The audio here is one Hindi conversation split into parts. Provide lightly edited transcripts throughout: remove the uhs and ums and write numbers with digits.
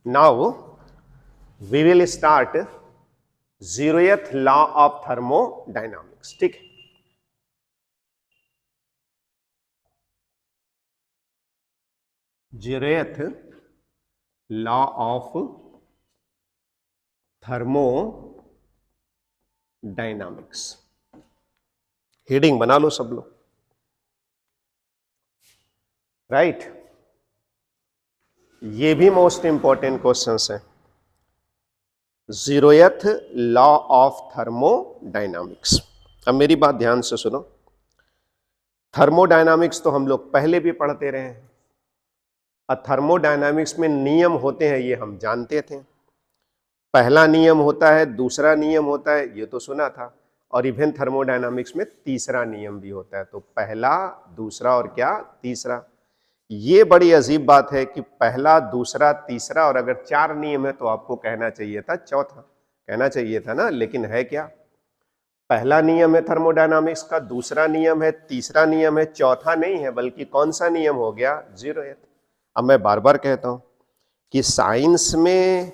Now we will start 0th law of thermodynamics. ठीक है, zeroth law of thermodynamics. Heading बना लो सब लोग. राइट, ये भी मोस्ट इंपॉर्टेंट क्वेश्चंस है. 0th law of thermodynamics. अब मेरी बात ध्यान से सुनो. थर्मोडायनामिक्स तो हम लोग पहले भी पढ़ते रहे हैं. थर्मोडायनामिक्स में नियम होते हैं, ये हम जानते थे. पहला नियम होता है, दूसरा नियम होता है, ये तो सुना था. और इवन थर्मोडायनामिक्स में तीसरा नियम भी होता है. तो पहला, दूसरा और क्या, तीसरा. ये बड़ी अजीब बात है कि पहला, दूसरा, तीसरा, और अगर 4 नियम है तो आपको कहना चाहिए था चौथा. कहना चाहिए था ना, लेकिन है क्या? पहला नियम है थर्मोडायनामिक्स का, दूसरा नियम है, तीसरा नियम है, चौथा नहीं है. बल्कि कौन सा नियम हो गया? 0th. अब मैं बार बार कहता हूं कि साइंस में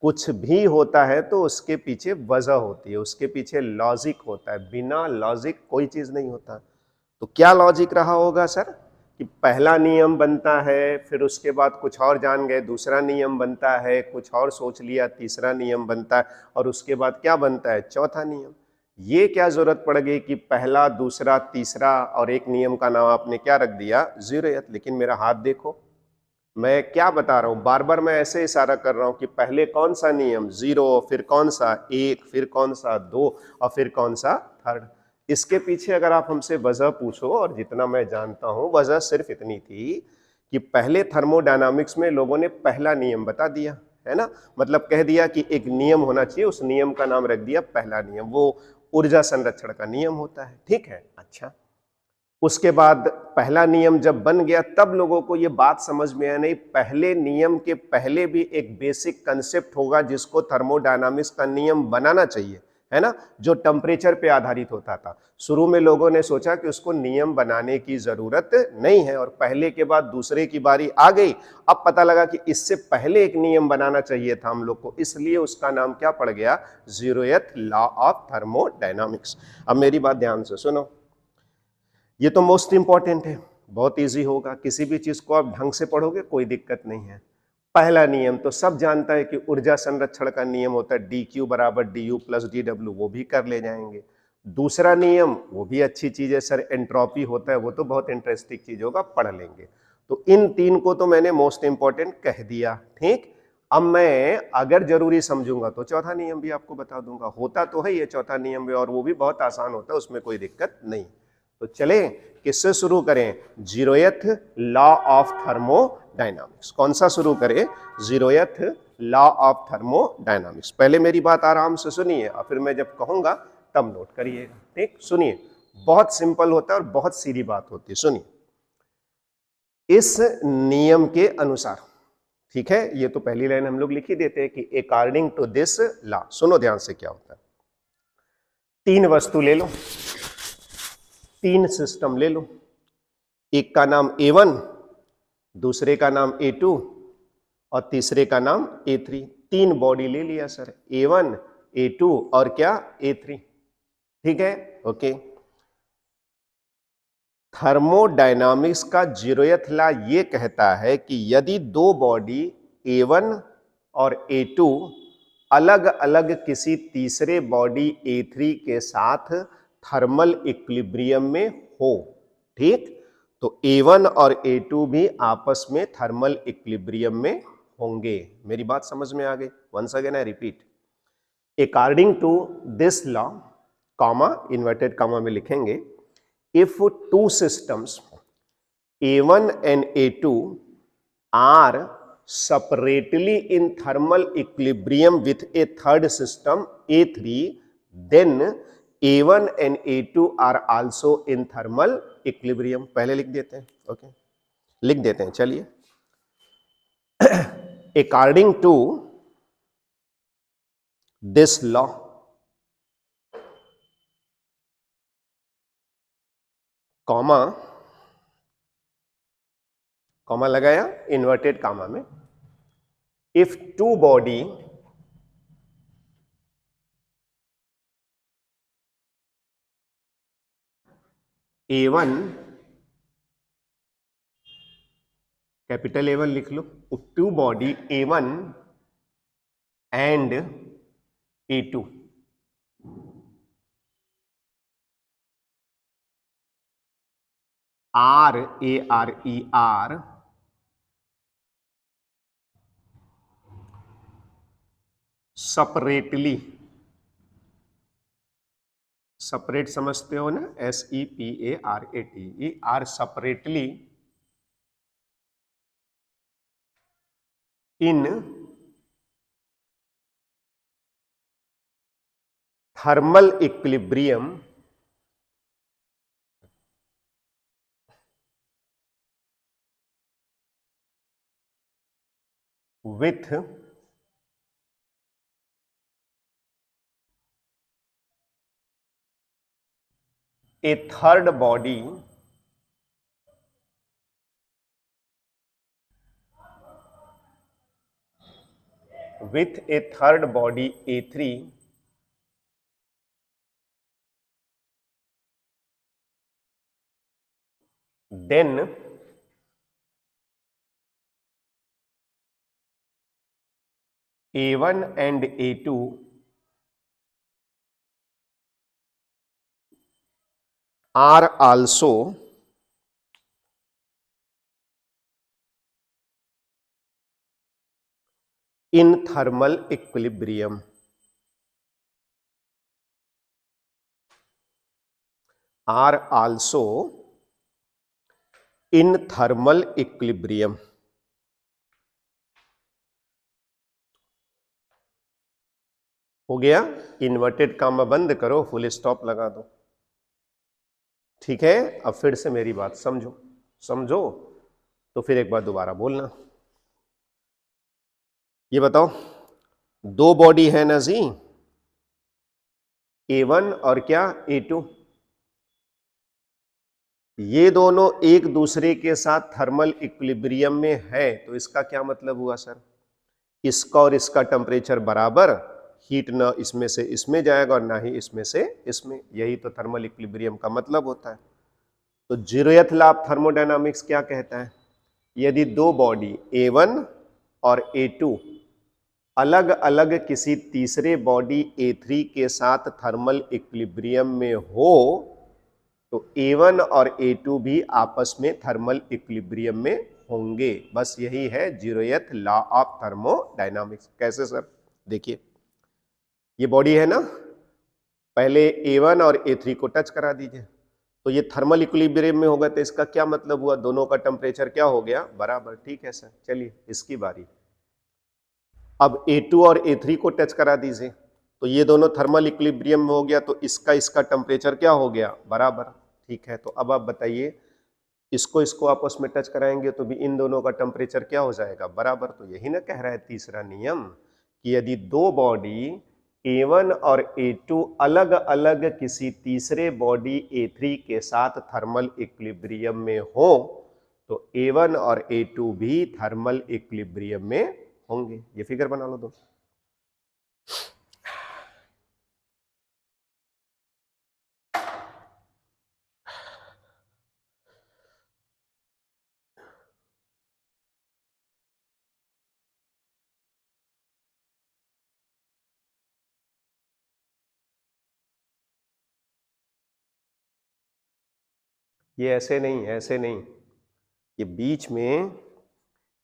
कुछ भी होता है तो उसके पीछे वजह होती है, उसके पीछे लॉजिक होता है. बिना लॉजिक कोई चीज नहीं होता. तो क्या लॉजिक रहा होगा सर? कि पहला नियम बनता है, फिर उसके बाद कुछ और जान गए, दूसरा नियम बनता है, कुछ और सोच लिया, तीसरा नियम बनता है, और उसके बाद क्या बनता है? चौथा नियम. ये क्या जरूरत पड़ गई कि पहला, दूसरा, तीसरा और एक नियम का नाम आपने क्या रख दिया? 0th. लेकिन मेरा हाथ देखो, मैं क्या बता रहा हूं, बार बार मैं ऐसे इशारा कर रहा हूं कि पहले कौन सा नियम? 0, फिर कौन सा? 1, फिर कौन सा? 2, और फिर कौन सा? थर्ड. इसके पीछे अगर आप हमसे वजह पूछो, और जितना मैं जानता हूं वजह सिर्फ इतनी थी कि पहले थर्मोडायनामिक्स में लोगों ने पहला नियम बता दिया, है ना. मतलब कह दिया कि एक नियम होना चाहिए, उस नियम का नाम रख दिया पहला नियम. वो ऊर्जा संरक्षण का नियम होता है. ठीक है, अच्छा. उसके बाद पहला नियम जब बन गया तब लोगों को यह बात समझ में आया, नहीं, पहले नियम के पहले भी एक बेसिक कंसेप्ट होगा जिसको थर्मोडायनामिक्स का नियम बनाना चाहिए, है ना, जो टेम्परेचर पे आधारित होता था. शुरू में लोगों ने सोचा कि उसको नियम बनाने की जरूरत नहीं है, और पहले के बाद दूसरे की बारी आ गई. अब पता लगा कि इससे पहले एक नियम बनाना चाहिए था हम लोग को, इसलिए उसका नाम क्या पड़ गया? 0th law of thermodynamics. अब मेरी बात ध्यान से सुनो. ये तो मोस्ट इंपॉर्टेंट है, बहुत इजी होगा. किसी भी चीज को आप ढंग से पढ़ोगे कोई दिक्कत नहीं है. पहला नियम तो सब जानता है कि ऊर्जा संरक्षण का नियम होता है dq बराबर du प्लस dw, वो भी कर ले जाएंगे. दूसरा नियम, वो भी अच्छी चीज है सर, एंट्रोपी होता है, वो तो बहुत इंटरेस्टिंग चीज होगा, पढ़ लेंगे. तो इन 3 को तो मैंने मोस्ट इंपॉर्टेंट कह दिया. ठीक. अब मैं अगर जरूरी समझूंगा तो चौथा नियम भी आपको बता दूंगा. होता तो है ये चौथा नियम भी, और वो भी बहुत आसान होता है, उसमें कोई दिक्कत नहीं. तो चले किससे शुरू करें? 0th law of thermodynamics. कौन सा शुरू करें? 0th law of thermodynamics. पहले मेरी बात आराम से सुनिए, और फिर मैं जब कहूंगा तब नोट करिएगा. ठीक, सुनिए. बहुत सिंपल होता है और बहुत सीधी बात होती है. सुनिए. इस नियम के अनुसार, ठीक है, ये तो पहली लाइन हम लोग लिख ही देते हैं कि अकॉर्डिंग टू दिस लॉ. सुनो ध्यान से क्या होता है. 3 वस्तु ले लो, 3 सिस्टम ले लो. एक का नाम A1, दूसरे का नाम A2 और तीसरे का नाम A3. 3 बॉडी ले लिया सर, A1, A2 और क्या? A3. ठीक है, ओके. थर्मोडायनामिक्स का 0th लॉ ये कहता है कि यदि 2 बॉडी A1 और A2 अलग अलग किसी तीसरे बॉडी A3 के साथ थर्मल इक्विलिब्रियम में हो, ठीक, तो A1 और A2 भी आपस में थर्मल इक्विलिब्रियम में होंगे. मेरी बात समझ में आ गई? Once again I repeat. According to this law, comma, inverted comma में लिखेंगे, if 2 systems A1 and A2 are separately in thermal equilibrium with a third system A3, then A1 and A2 are also in thermal equilibrium. पहले लिख देते हैं, ओके, लिख देते हैं, चलिए. According to this law, comma, comma लगाया इन्वर्टेड कॉमा में, if two body A1, capital A1 लिख लो, two body A1 and A2, ARER separately, separate समझते हो ना, SEPARATE, are separately in thermal equilibrium with a third body with a third body A3 then A1 and A2 are also in thermal equilibrium, are also in thermal equilibrium. हो गया, इन्वर्टेड कामा बंद करो, फुल स्टॉप लगा दो, ठीक है। अब फिर से मेरी बात समझो, समझो तो फिर एक बार दोबारा बोलना। ये बताओ, दो बॉडी है ना जी, A1 और क्या A2, ये दोनों एक दूसरे के साथ थर्मल इक्विलिब्रियम में है, तो इसका क्या मतलब हुआ सर, इसका और इसका टेम्परेचर बराबर, हीट ना इसमें से इसमें जाएगा और ना ही इसमें से इसमें, यही तो थर्मल इक्विलिब्रियम का मतलब होता है। तो जीरोथ लॉ ऑफ थर्मोडायनामिक्स क्या कहता है, यदि दो बॉडी A1 और A2 अलग अलग किसी तीसरे बॉडी A3 के साथ थर्मल इक्विलिब्रियम में हो, तो A1 और A2 भी आपस में थर्मल इक्विलिब्रियम में होंगे। बस यही है जीरोथ लॉ ऑफ थर्मोडायनामिक्स। कैसे सर, देखिए ये बॉडी है ना, पहले A1 और A3 को टच करा दीजिए, तो ये थर्मल इक्विलिब्रियम में होगा, तो इसका क्या मतलब हुआ, दोनों का टेम्परेचर क्या हो गया, बराबर। ठीक है सर, चलिए इसकी बारी। अब A2 और A3 को टच करा दीजिए, तो ये दोनों थर्मल इक्विलिब्रियम में हो गया, तो इसका टेम्परेचर क्या हो गया, बराबर। ठीक है, तो अब आप बताइए, इसको आपस में टच कराएंगे तो भी इन दोनों का टेम्परेचर क्या हो जाएगा, बराबर। तो यही ना कह रहा है तीसरा नियम, कि यदि दो बॉडी A1 और A2 अलग अलग किसी तीसरे बॉडी A3 के साथ थर्मल इक्विलिब्रियम में हो, तो A1 और A2 भी थर्मल इक्विलिब्रियम में होंगे। ये फिगर बना लो दो। ये ऐसे नहीं, ऐसे नहीं, ये बीच में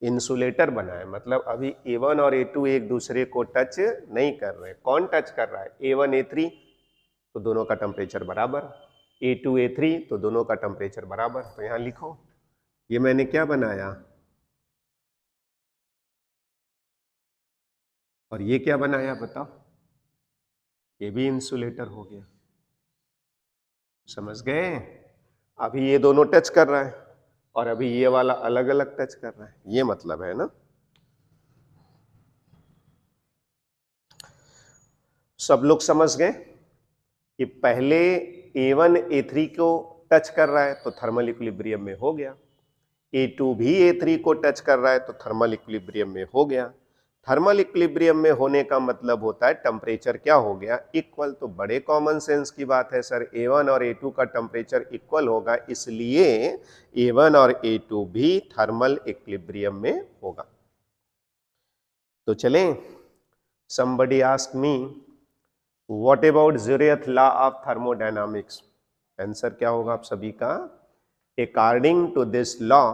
इंसुलेटर बना है, मतलब अभी A1 और A2 एक दूसरे को टच नहीं कर रहे। कौन टच कर रहा है, A1 A3, तो दोनों का टेम्परेचर बराबर, A2 A3, तो दोनों का टेम्परेचर बराबर। तो यहां लिखो, ये मैंने क्या बनाया, और ये क्या बनाया बताओ, ये भी इंसुलेटर हो गया। समझ गए, अभी ये दोनों टच कर रहा है और अभी ये वाला अलग अलग टच कर रहा है, ये मतलब है ना। सब लोग समझ गए कि पहले A1 A3 को टच कर रहा है तो थर्मल इक्विलिब्रियम में हो गया, A2 भी A3 को टच कर रहा है तो थर्मल इक्विलिब्रियम में हो गया। थर्मल इक्विलिब्रियम में होने का मतलब होता है टेम्परेचर क्या हो गया, इक्वल। तो बड़े कॉमन सेंस की बात है सर, A1 और A2 का टेम्परेचर इक्वल होगा, इसलिए A1 और A2 भी थर्मल इक्विलिब्रियम में होगा। तो चलें, somebody ask me what about zeroth law of thermodynamics? Answer क्या होगा आप सभी का, according to this law,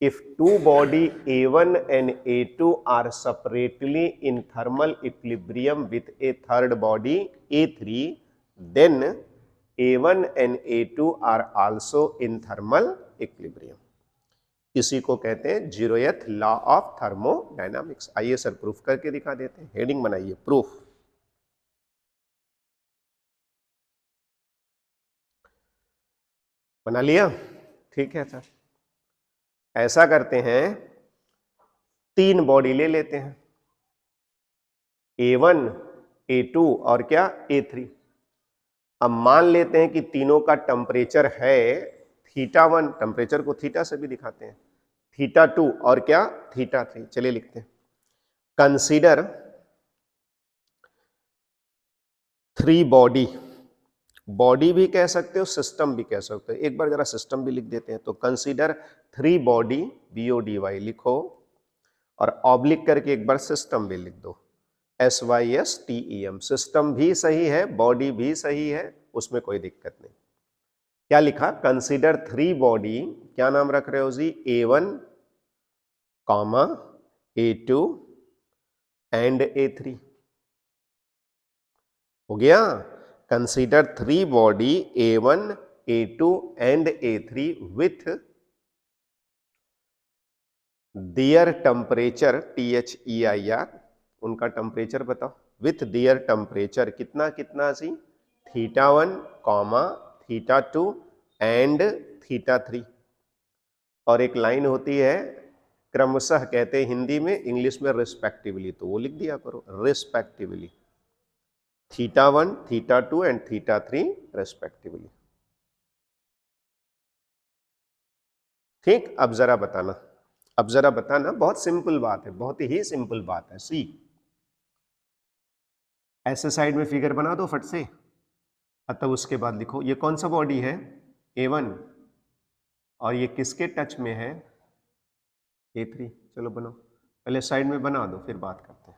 if two body A1 and A2 are separately in thermal equilibrium with a third body A3, then A1 and A2 are also in thermal equilibrium. इसी को कहते हैं जीरोथ लॉ ऑफ थर्मोडायनामिक्स। आइए सर प्रूफ करके दिखा देते हैं, हेडिंग बनाइए प्रूफ। बना लिया, ठीक है सर। ऐसा करते हैं, तीन बॉडी ले लेते हैं, A1, A2 और क्या A3। अब मान लेते हैं कि तीनों का टेम्परेचर है θ1, टेम्परेचर को थीटा से भी दिखाते हैं, θ2 और क्या θ3। चलिए लिखते हैं, कंसीडर थ्री बॉडी, बॉडी भी कह सकते हो सिस्टम भी कह सकते हो, एक बार जरा सिस्टम भी लिख देते हैं। तो कंसीडर थ्री बॉडी, BODY लिखो, और ऑब्लिक करके एक बार सिस्टम भी लिख दो, SYSTEM। सिस्टम भी सही है, बॉडी भी सही है, उसमें कोई दिक्कत नहीं। क्या लिखा, कंसीडर थ्री बॉडी, क्या नाम रख रहे हो जी, A1, A2 एंड A3। हो गया, consider three body A1, A2 and A3 with their temperature, THEIR, उनका टेम्परेचर बताओ, विथ दियर टेम्परेचर कितना कितना सी, θ1, θ2 एंड θ3। और एक लाइन होती है क्रमशः कहते हैं हिंदी में, इंग्लिश में रिस्पेक्टिवली, तो वो लिख दिया करो रिस्पेक्टिवली, θ1, θ2 एंड θ3 रेस्पेक्टिवली। ठीक, अब जरा बताना, अब जरा बताना, बहुत सिंपल बात है, बहुत ही सिंपल बात है। सी, ऐसे साइड में फिगर बना दो फट से, तब उसके बाद लिखो ये कौन सा बॉडी है, A1, और ये किसके टच में है, A3। चलो बनाओ, पहले साइड में बना दो फिर बात करते हैं।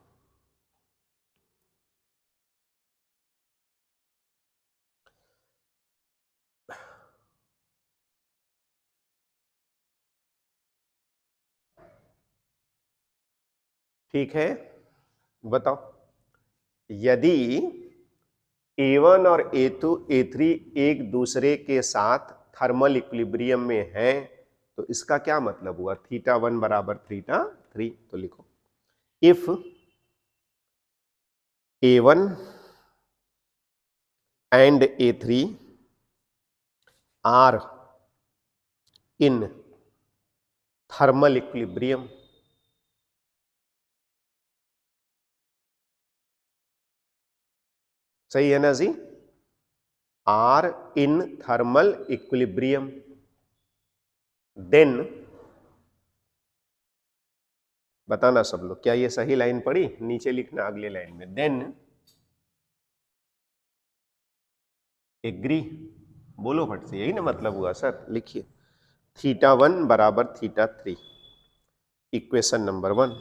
ठीक है, बताओ, यदि A1 और A3 एक दूसरे के साथ थर्मल इक्विलिब्रियम में हैं, तो इसका क्या मतलब हुआ, θ1 बराबर θ3। तो लिखो, if A1 and A3 are in thermal equilibrium, सही है ना जी, are in thermal equilibrium, then, बताना सब लोग, क्या ये सही लाइन पड़ी, नीचे लिखना अगले लाइन में, देन एग्री, बोलो फट से, यही ना मतलब हुआ सर। लिखिए, θ1 बराबर θ3, इक्वेशन नंबर 1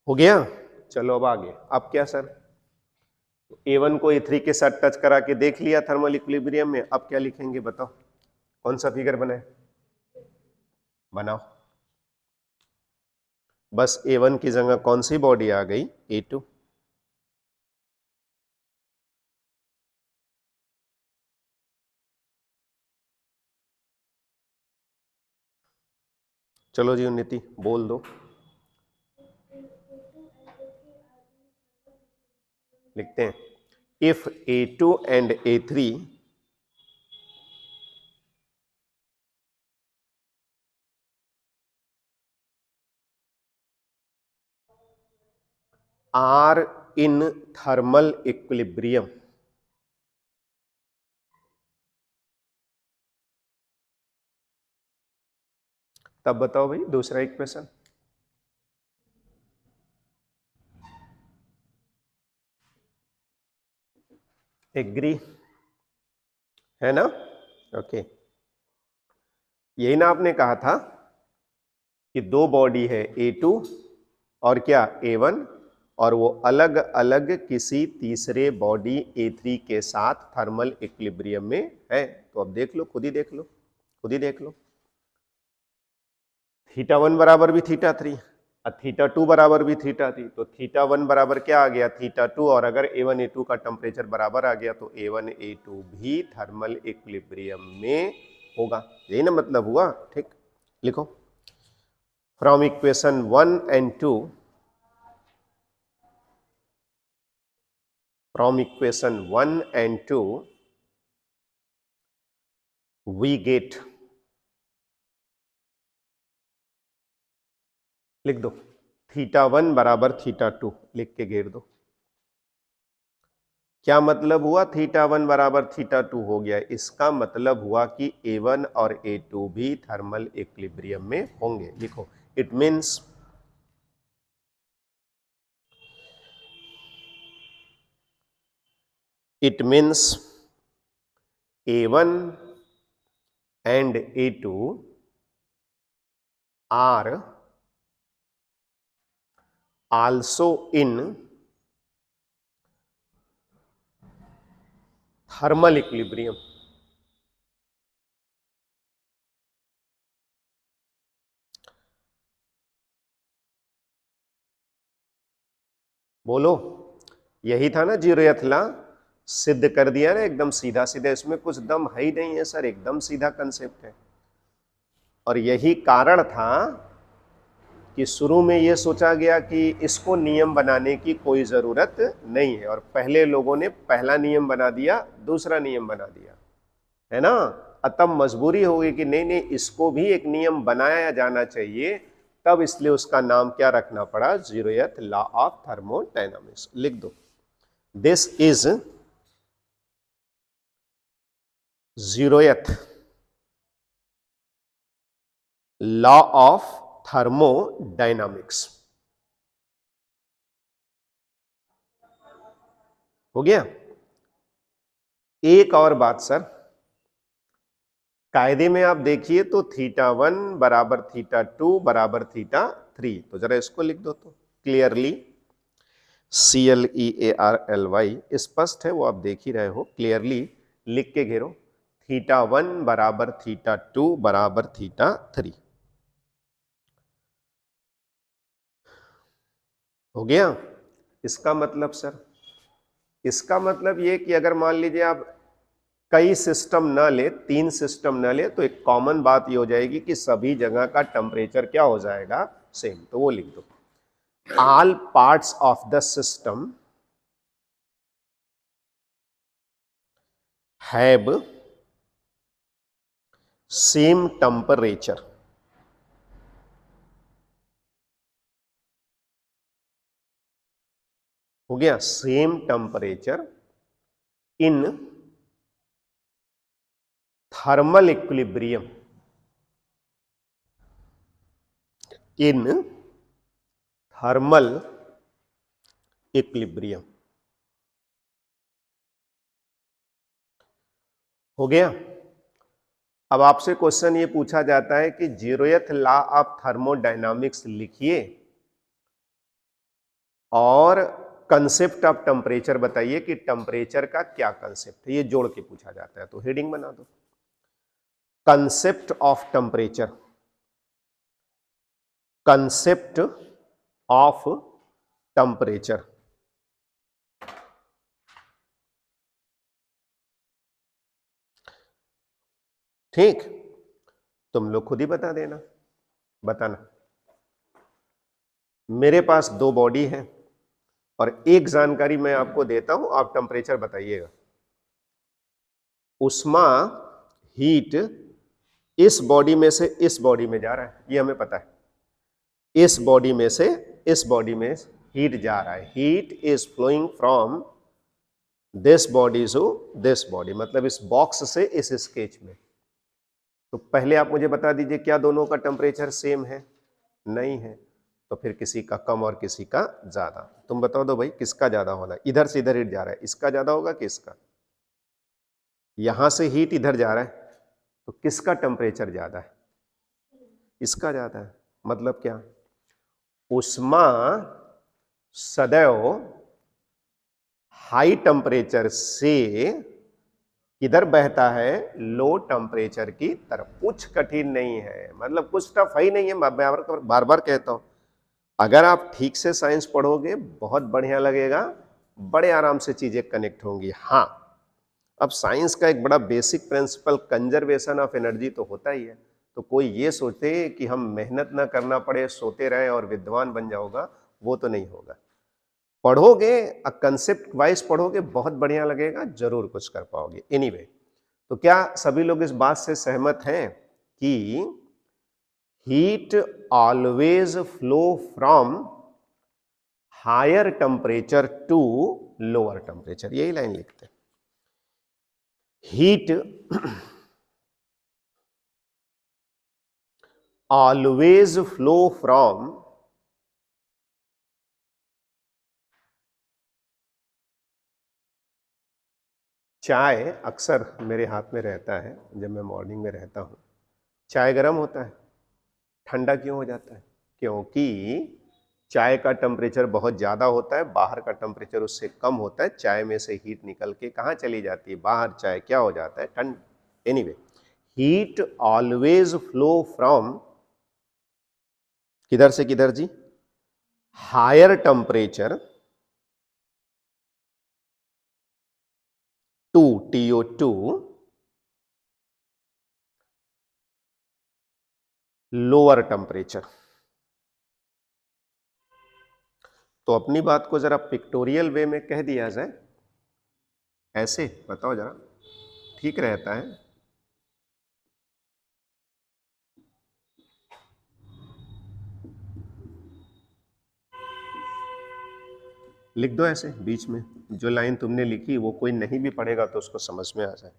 हो गया। चलो अब आगे, अब क्या सर, A1 को A3 के साथ टच करा के देख लिया थर्मल इक्विलिब्रियम में, अब क्या लिखेंगे बताओ, कौन सा फिगर बनाए, बनाओ। बस A1 की जगह कौन सी बॉडी आ गई, A2। चलो जी उन्नति बोल दो, लिखते हैं, if A2 and A3 are in thermal equilibrium, तब बताओ भाई दूसरा इक्वेशन। एग्री है ना? ओके, यही ना आपने कहा था कि दो बॉडी है A2 और क्या A1, और वो अलग अलग किसी तीसरे बॉडी A3 के साथ थर्मल इक्विलिब्रियम में है। तो अब देख लो, खुद ही देख लो, खुद ही देख लो। θ1 बराबर भी θ3 और θ2 बराबर भी θ3, तो θ1 बराबर क्या आ गया? θ2, और अगर A1 A2 का टेम्परेचर बराबर आ गया तो A1 A2 भी थर्मल इक्विलिब्रियम में होगा। यही ना मतलब हुआ? ठीक, लिखो। From equation 1 and 2, from equation 1 and 2 we get, लिख दो, θ1 बराबर θ2, लिख के घेर दो। क्या मतलब हुआ? θ1 बराबर θ2 हो गया, इसका मतलब हुआ कि A1 और A2 भी थर्मल इक्विलिब्रियम में होंगे। लिखो, it means A1 and A2 are also in thermal equilibrium। बोलो, यही था ना जीरोथ लॉ? सिद्ध कर दिया ना एकदम सीधा सीधा, इसमें कुछ दम है ही नहीं है सर, एकदम सीधा कंसेप्ट है। और यही कारण था कि शुरू में यह सोचा गया कि इसको नियम बनाने की कोई जरूरत नहीं है, और पहले लोगों ने पहला नियम बना दिया, दूसरा नियम बना दिया, है ना? तब मजबूरी होगी कि नहीं नहीं, इसको भी एक नियम बनाया जाना चाहिए, तब इसलिए उसका नाम क्या रखना पड़ा? Zeroth law of thermodynamics. लिख दो, this is zeroth law of thermodynamics. हो गया? एक और बात सर, कायदे में आप देखिए तो θ1 बराबर θ2 बराबर θ3, तो जरा इसको लिख दो तो क्लियरली, CLEARLY स्पष्ट है, वो आप देख ही रहे हो, क्लियरली लिख के घेरो, θ1 बराबर θ2 बराबर θ3। हो गया? इसका मतलब सर, इसका मतलब ये कि अगर मान लीजिए आप कई सिस्टम न ले, 3 सिस्टम न ले, तो एक कॉमन बात ये हो जाएगी कि सभी जगह का टेम्परेचर क्या हो जाएगा? सेम। तो वो लिख दो, all parts of the system have same temperature. हो गया? Same temperature in thermal equilibrium, in thermal equilibrium. हो गया? अब आपसे क्वेश्चन ये पूछा जाता है कि जीरोथ लॉ ऑफ थर्मोडायनामिक्स लिखिए और कंसेप्ट ऑफ टेम्परेचर बताइए कि टेम्परेचर का क्या कंसेप्ट है, ये जोड़ के पूछा जाता है। तो हेडिंग बना दो, concept of temperature, concept of temperature. ठीक, तुम लोग खुद ही बता देना, बताना। मेरे पास दो बॉडी है और एक जानकारी मैं आपको देता हूं, आप टेम्परेचर बताइएगा। उष्मा, हीट इस बॉडी में से इस बॉडी में जा रहा है, ये हमें पता है। इस बॉडी में से इस बॉडी में हीट जा रहा है, heat is flowing from this body to this body, मतलब इस बॉक्स से इस स्केच में। तो पहले आप मुझे बता दीजिए क्या दोनों का टेम्परेचर सेम है? नहीं है। तो फिर किसी का कम और किसी का ज्यादा। तुम बताओ दो भाई, किसका ज्यादा होना है? इधर से इधर हीट जा रहा है, इसका ज्यादा होगा कि इसका? यहां से हीट इधर जा रहा है, तो किसका टेम्परेचर ज्यादा है? इसका ज्यादा है। मतलब क्या? उष्मा सदैव हाई टेम्परेचर से किधर बहता है? लो टेम्परेचर की तरफ। कुछ कठिन नहीं है, मतलब कुछ टफ है ही नहीं है। मैं बार बार कहता हूं, अगर आप ठीक से साइंस पढ़ोगे बहुत बढ़िया लगेगा, बड़े आराम से चीजें कनेक्ट होंगी। हाँ, अब साइंस का एक बड़ा basic principle conservation of energy तो होता ही है। तो कोई ये सोचे कि हम मेहनत ना करना पड़े, सोते रहे और विद्वान बन जाओगा, वो तो नहीं होगा। पढ़ोगे, कंसेप्ट वाइज पढ़ोगे, बहुत बढ़िया लगेगा, जरूर कुछ कर पाओगे। एनीवे, तो क्या सभी लोग इस बात से सहमत हैं कि heat always flow from higher temperature to lower temperature? यही लाइन लिखते हैं। हीट ऑलवेज फ्लो फ्रॉम चाय अक्सर मेरे हाथ में रहता है जब मैं मॉर्निंग में रहता हूं। चाय गर्म होता है, ठंडा क्यों हो जाता है? क्योंकि चाय का टेम्परेचर बहुत ज़्यादा होता है, बाहर का टेम्परेचर उससे कम होता है। चाय में से हीट निकल के कहाँ चली जाती है? बाहर। चाय क्या हो जाता है? ठंड। Anyway, heat always flow from किधर से किधर जी? Higher temperature to TO2 lower temperature. तो अपनी बात को जरा पिक्टोरियल वे में कह दिया जाए, ऐसे बताओ जरा, ठीक रहता है? लिख दो ऐसे बीच में, जो लाइन तुमने लिखी वो कोई नहीं भी पढ़ेगा तो उसको समझ में आ जाए।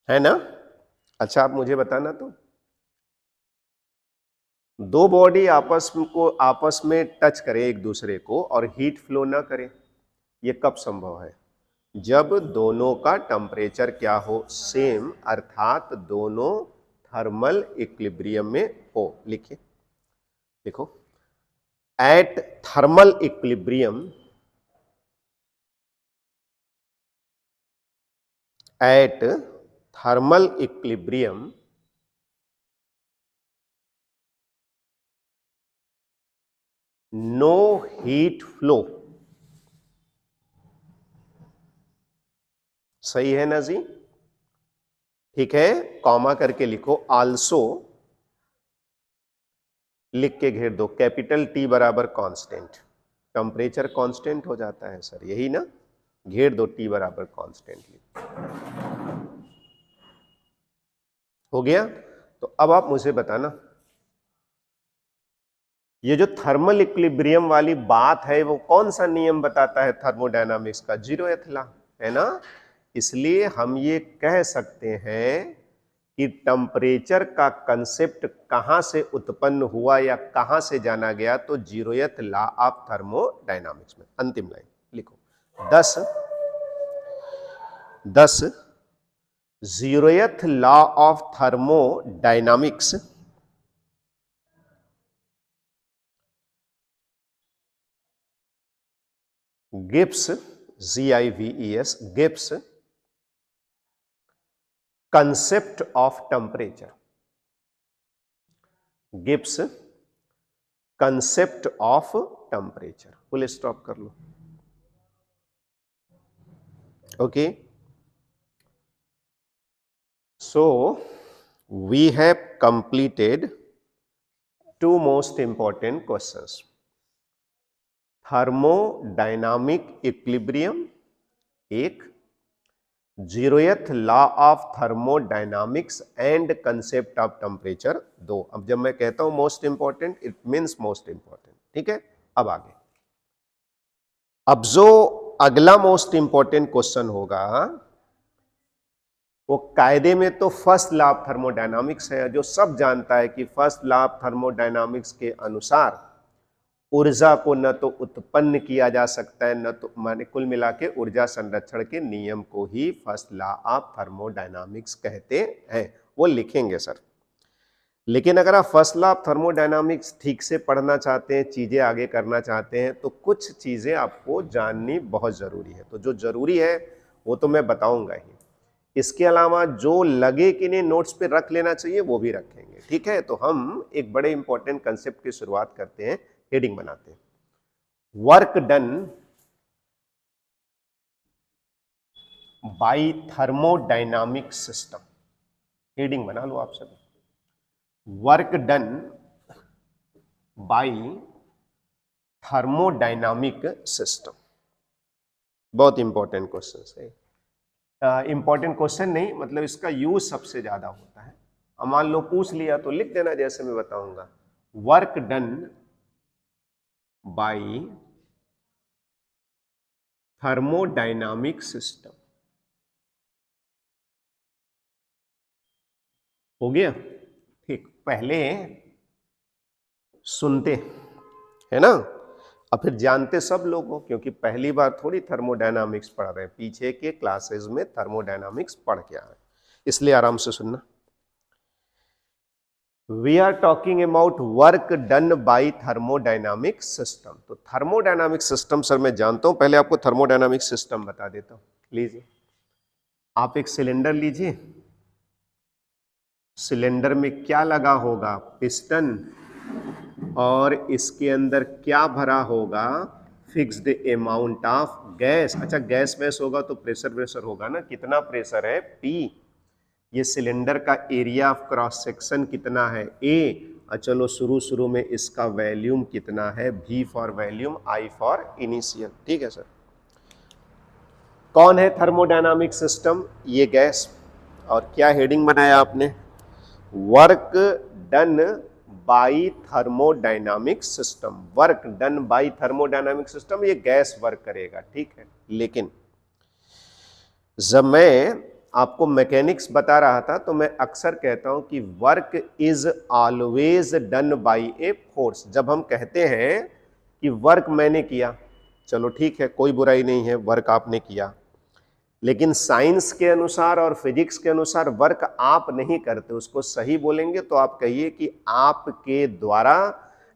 है ना? अच्छा, आप मुझे बताना तो, दो बॉडी आपस में टच करे एक दूसरे को और हीट फ्लो ना करे, ये कब संभव है? जब दोनों का टेम्परेचर क्या हो? सेम, अर्थात दोनों थर्मल इक्विलिब्रियम में हो। लिखिए, देखो, at thermal equilibrium, at thermal equilibrium no heat flow. सही है ना जी? ठीक है, कॉमा करके लिखो, आल्सो लिख के घेर दो, कैपिटल टी बराबर कांस्टेंट। टेम्परेचर कांस्टेंट हो जाता है सर, यही ना? घेर दो टी बराबर कांस्टेंट। हो गया? तो अब आप मुझे बताना, ये जो थर्मल इक्विलिब्रियम वाली बात है वो कौन सा नियम बताता है थर्मोडायनामिक्स का? जीरोथ लॉ, है ना? इसलिए हम ये कह सकते हैं कि टेम्परेचर का कंसेप्ट कहां से उत्पन्न हुआ या कहां से जाना गया? तो जीरोथ लॉ ऑफ थर्मोडायनामिक्स में। अंतिम लाइन लिखो, 10 zeroth law of thermodynamics gives, GIVES, gives concept of temperature, gives concept of temperature। Full stop कर लो। Okay, so we have completed two most important questions: thermodynamic equilibrium एक, zeroth law of thermodynamics and concept of temperature दो। अब जब मैं कहता हूं most important, it means most important, ठीक है। अब आगे, अब जो अगला मोस्ट इंपॉर्टेंट क्वेश्चन होगा वो कायदे में तो फर्स्ट लॉ ऑफ थर्मोडायनामिक्स है, जो सब जानता है कि फर्स्ट लॉ ऑफ थर्मोडायनामिक्स के अनुसार ऊर्जा को न तो उत्पन्न किया जा सकता है, न तो, माने कुल मिला के ऊर्जा संरक्षण के नियम को ही फर्स्ट लॉ ऑफ थर्मोडायनामिक्स कहते हैं। वो लिखेंगे सर। लेकिन अगर आप फर्स्ट लॉ ऑफ थर्मोडायनामिक्स ठीक से पढ़ना चाहते हैं, चीजें आगे करना चाहते हैं, तो कुछ चीजें आपको जाननी बहुत जरूरी है। तो जो जरूरी है वो तो मैं बताऊंगा ही, इसके अलावा जो लगे कि नहीं नोट्स पे रख लेना चाहिए वो भी रखेंगे, ठीक है। तो हम एक बड़े इंपॉर्टेंट कंसेप्ट की शुरुआत करते हैं, हेडिंग बनाते हैं, work done by thermodynamic system. Heading बना लो आप सभी, work done by thermodynamic system. बहुत इंपॉर्टेंट क्वेश्चन है। इंपॉर्टेंट क्वेश्चन नहीं, मतलब इसका यूज सबसे ज्यादा होता है। अब मान लो पूछ लिया तो लिख देना जैसे मैं बताऊंगा, work done by thermodynamic system. हो गया, ठीक। पहले सुनते है ना, और फिर जानते सब लोग हो, क्योंकि पहली बार थोड़ी थर्मोडायनामिक्स पढ़ रहे हैं, पीछे के क्लासेस में थर्मोडायनामिक्स पढ़ के आ रहे हैं, इसलिए आराम से सुनना। We are talking about work done by thermodynamic system. तो थर्मोडायनामिक सिस्टम सर मैं जानता हूं, पहले आपको थर्मोडायनामिक सिस्टम बता देता हूं। लीजिए, आप एक सिलेंडर लीजिए, सिलेंडर में क्या लगा होगा, पिस्टन, और इसके अंदर क्या भरा होगा, फिक्स्ड अमाउंट ऑफ गैस। अच्छा, गैस वैस होगा तो प्रेशर वेशर होगा ना, कितना प्रेशर है, P। ये सिलेंडर का एरिया ऑफ क्रॉस सेक्शन कितना है, A। और चलो शुरू में इसका वॉल्यूम कितना है, V for volume, I for initial, ठीक है सर। कौन है थर्मोडायनामिक सिस्टम, ये गैस। और क्या हेडिंग बनाया आपने, work done by thermodynamic system. Work done by thermodynamic system, ये गैस वर्क करेगा, ठीक है। लेकिन जब मैं आपको मैकेनिक्स बता रहा था तो मैं अक्सर कहता हूं कि work is always done by a force. जब हम कहते हैं कि वर्क मैंने किया, चलो ठीक है, कोई बुराई नहीं है, वर्क आपने किया, लेकिन साइंस के अनुसार और फिजिक्स के अनुसार वर्क आप नहीं करते। उसको सही बोलेंगे तो आप कहिए कि आपके द्वारा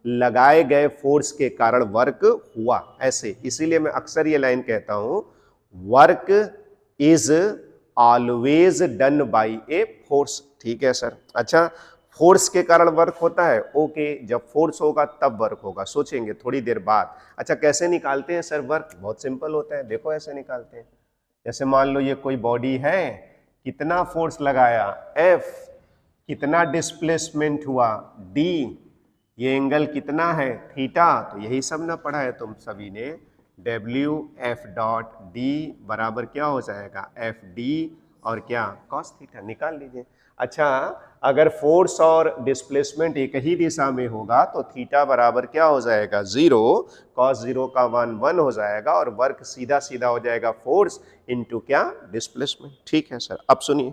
लगाए गए फोर्स के कारण वर्क हुआ, ऐसे। इसीलिए मैं अक्सर ये लाइन कहता हूं, work is always done by a force, ठीक है सर। अच्छा, फोर्स के कारण वर्क होता है, ओके, जब फोर्स होगा तब वर्क होगा, सोचेंगे थोड़ी देर बाद। अच्छा, कैसे निकालते हैं सर वर्क, बहुत सिंपल होता है, देखो ऐसे निकालते हैं। जैसे मान लो ये कोई बॉडी है, कितना फोर्स लगाया, F, कितना डिस्प्लेसमेंट हुआ, D, ये एंगल कितना है, थीटा। तो यही सब ना पढ़ा है तुम सभी ने, W F डॉट D बराबर क्या हो जाएगा, FD, और क्या, कॉस थीटा, निकाल लीजिए। अच्छा, अगर फोर्स और डिस्प्लेसमेंट एक ही दिशा में होगा तो थीटा बराबर क्या हो जाएगा, 0, कॉस 0 का 1 हो जाएगा, और वर्क सीधा सीधा हो जाएगा फोर्स इनटू क्या, डिस्प्लेसमेंट, ठीक है सर। अब सुनिए,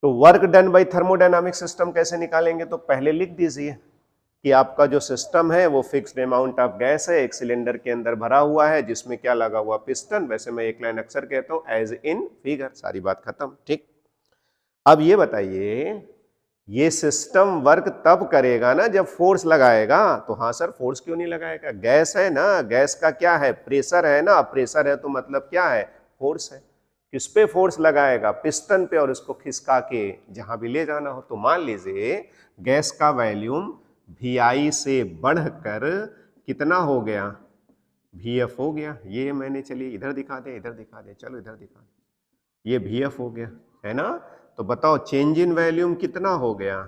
तो work done by thermodynamic system कैसे निकालेंगे, तो पहले लिख दीजिए कि आपका जो सिस्टम है वो फिक्स्ड अमाउंट ऑफ गैस है, एक सिलेंडर के अंदर भरा हुआ है, जिसमें क्या लगा हुआ, पिस्टन। वैसे मैं एक लाइन अक्सर कहता हूं, एज इन फिगर, सारी बात खत्म, ठीक। अब ये बताइए, ये सिस्टम वर्क तब करेगा ना जब फोर्स लगाएगा। तो हाँ सर, फोर्स क्यों नहीं लगाएगा, गैस है ना, गैस का क्या है, प्रेशर है ना, प्रेशर है तो मतलब क्या है, फोर्स है। किस पे फोर्स लगाएगा, पिस्टन पे, और इसको खिसका के जहां भी ले जाना हो। तो मान लीजिए गैस का वॉल्यूम VI से बढ़कर कितना हो गया, VF हो गया। ये मैंने, चलिए इधर दिखा दे, इधर दिखा दे, चलो इधर दिखा दे, ये VF हो गया, है ना। तो बताओ चेंज इन वॉल्यूम कितना हो गया,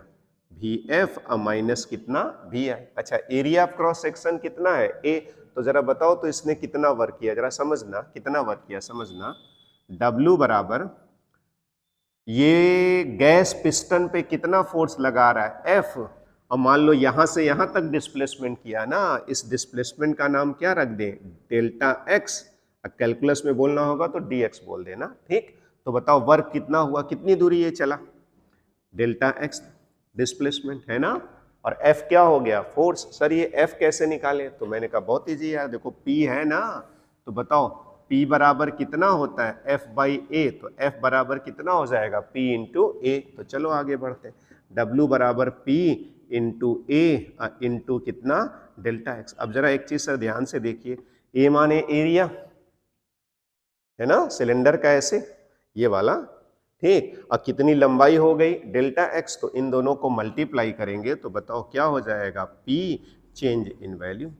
वी एफ माइनस कितना वी आई। अच्छा, एरिया ऑफ क्रॉस सेक्शन कितना है ए, तो जरा बताओ तो इसने कितना वर्क किया, जरा समझना कितना वर्क किया, समझना। W बराबर ये गैस पिस्टन पे कितना फोर्स लगा रहा है एफ, और मान लो यहां से यहां तक डिस्प्लेसमेंट किया ना, इस डिस्प्लेसमेंट का नाम क्या रख दें, डेल्टा एक्स। कैलकुलस में बोलना होगा तो डी एक्स बोल देना, ठीक। तो बताओ वर्क कितना हुआ, कितनी दूरी ये चला, डेल्टा एक्स डिस्प्लेसमेंट है ना, और एफ क्या हो गया, फोर्स। सर ये एफ कैसे निकाले, तो मैंने कहा बहुत इजी यार, देखो पी है ना, तो बताओ P बराबर कितना होता है F बाई ए, तो F बराबर कितना हो जाएगा P इंटू ए। तो चलो आगे बढ़ते हैं, W बराबर P इंटू ए इंटू कितना डेल्टा एक्स। अब जरा एक चीज सर ध्यान से देखिए, ए माने एरिया है ना सिलेंडर का, ऐसे ये वाला, ठीक, और कितनी लंबाई हो गई डेल्टा एक्स, तो इन दोनों को मल्टीप्लाई करेंगे तो बताओ क्या हो जाएगा, P चेंज इन वैल्यू,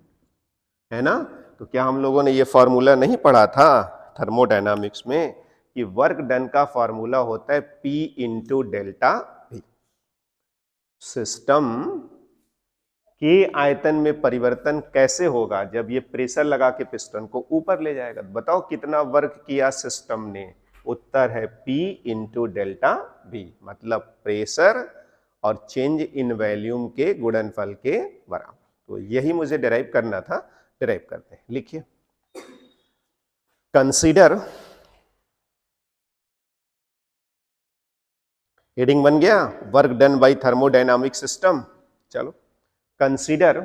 है ना। तो क्या हम लोगों ने ये फॉर्मूला नहीं पढ़ा था थर्मोडायनामिक्स में कि वर्क डन का फॉर्मूला होता है P into delta V। System के आयतन में परिवर्तन कैसे होगा, जब ये प्रेशर लगा के पिस्टन को ऊपर ले जाएगा। बताओ कितना वर्क किया सिस्टम ने, उत्तर है P इंटू डेल्टा V, मतलब प्रेशर और चेंज इन वॉल्यूम के गुणनफल के बराबर। तो यही मुझे डिराइव करना था, डिराइव करते हैं, लिखिए। कंसीडर, हेडिंग बन गया work done by thermodynamic system. चलो, consider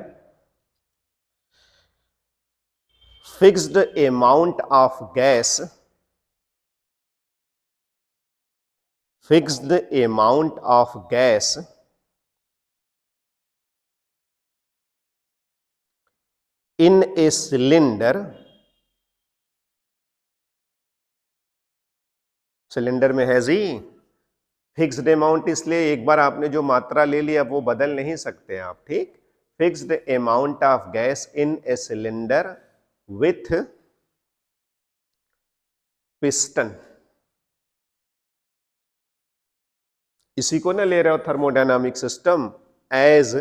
fixed amount of gas, fixed amount of gas in a cylinder, cylinder में है जी फिक्स्ड अमाउंट, इसलिए एक बार आपने जो मात्रा ले ली अब वो बदल नहीं सकते आप, ठीक। Fixed amount of gas in a cylinder with piston, इसी को ना ले रहे हो thermodynamic system, as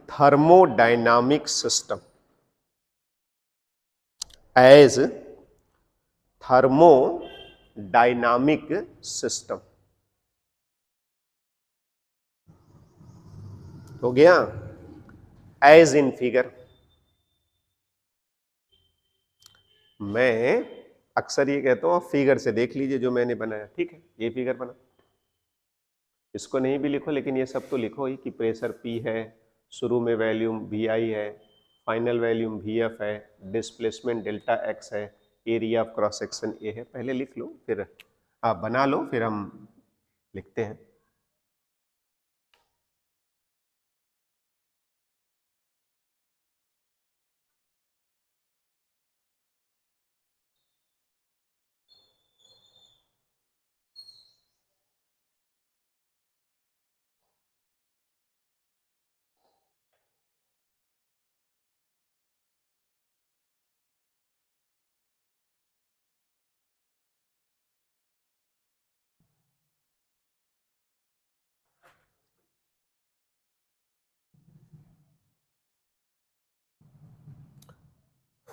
thermodynamic system, as thermodynamic system, हो गया, एज इन फिगर। मैं अक्सर ये कहता हूं आप फिगर से देख लीजिए जो मैंने बनाया, ठीक है, ये फिगर बना, इसको नहीं भी लिखो लेकिन ये सब तो लिखो ही कि प्रेशर P है, शुरू में वॉल्यूम VI है, फाइनल वॉल्यूम VF है, डिस्प्लेसमेंट डेल्टा एक्स है, एरिया ऑफ क्रॉस सेक्शन ए है। पहले लिख लो, फिर आप बना लो, फिर हम लिखते हैं।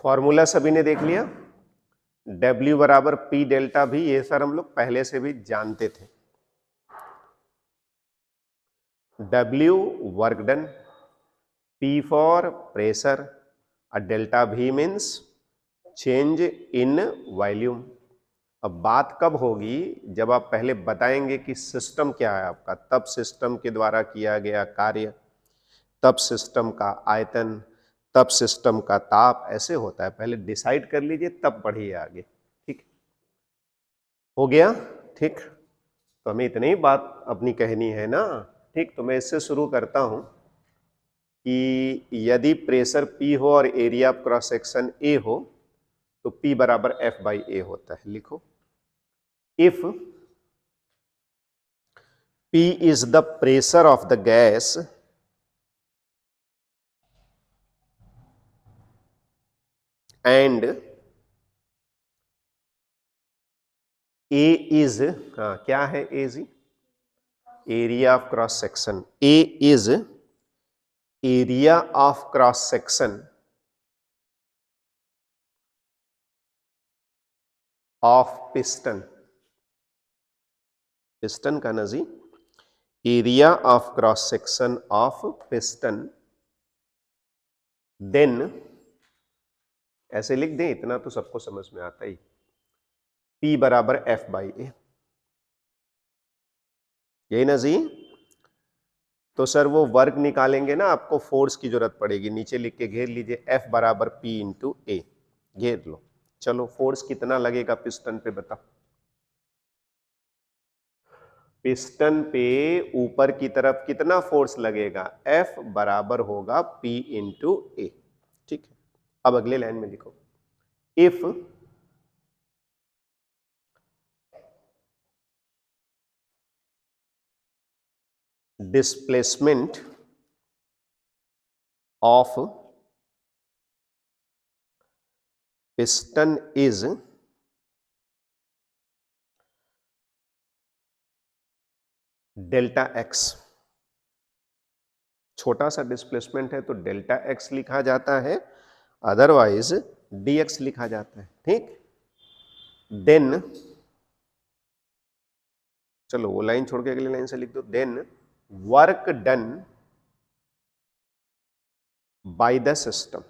फॉर्मूला सभी ने देख लिया, W बराबर P डेल्टा भी, ये सर हम लोग पहले से भी जानते थे। W work done, P for pressure, और delta V means change in volume. अब बात कब होगी, जब आप पहले बताएंगे कि सिस्टम क्या है आपका, तब सिस्टम के द्वारा किया गया कार्य, तब सिस्टम का आयतन, तब सिस्टम का ताप, ऐसे होता है। पहले डिसाइड कर लीजिए तब बढ़िए आगे, ठीक। हो गया, ठीक। तो हमें इतनी ही बात अपनी कहनी है ना, ठीक। तो मैं इससे शुरू करता हूं कि यदि प्रेशर P हो और area of cross section A हो तो P बराबर F बाई A होता है। लिखो, if P is the pressure of the gas and A is, क्या है A जी, area of cross section, A is area of cross section of piston, piston का ना जी, area of cross section of piston, then ऐसे लिख दें, इतना तो सबको समझ में आता ही, P बराबर F बाई ए, यही ना जी। तो सर वो वर्क निकालेंगे ना, आपको फोर्स की जरूरत पड़ेगी, नीचे लिख के घेर लीजिए, F बराबर P इंटू ए, घेर लो। चलो फोर्स कितना लगेगा पिस्टन पे बताओ। पिस्टन पे ऊपर की तरफ कितना फोर्स लगेगा, F बराबर होगा P इंटू ए। ठीक है, अब अगले लाइन में लिखो, if displacement of piston is delta x, छोटा सा डिस्प्लेसमेंट है तो डेल्टा एक्स लिखा जाता है, अदरवाइज dx लिखा जाता है। ठीक, देन चलो वो लाइन छोड़ के अगली लाइन से लिख दो, then work done by the system,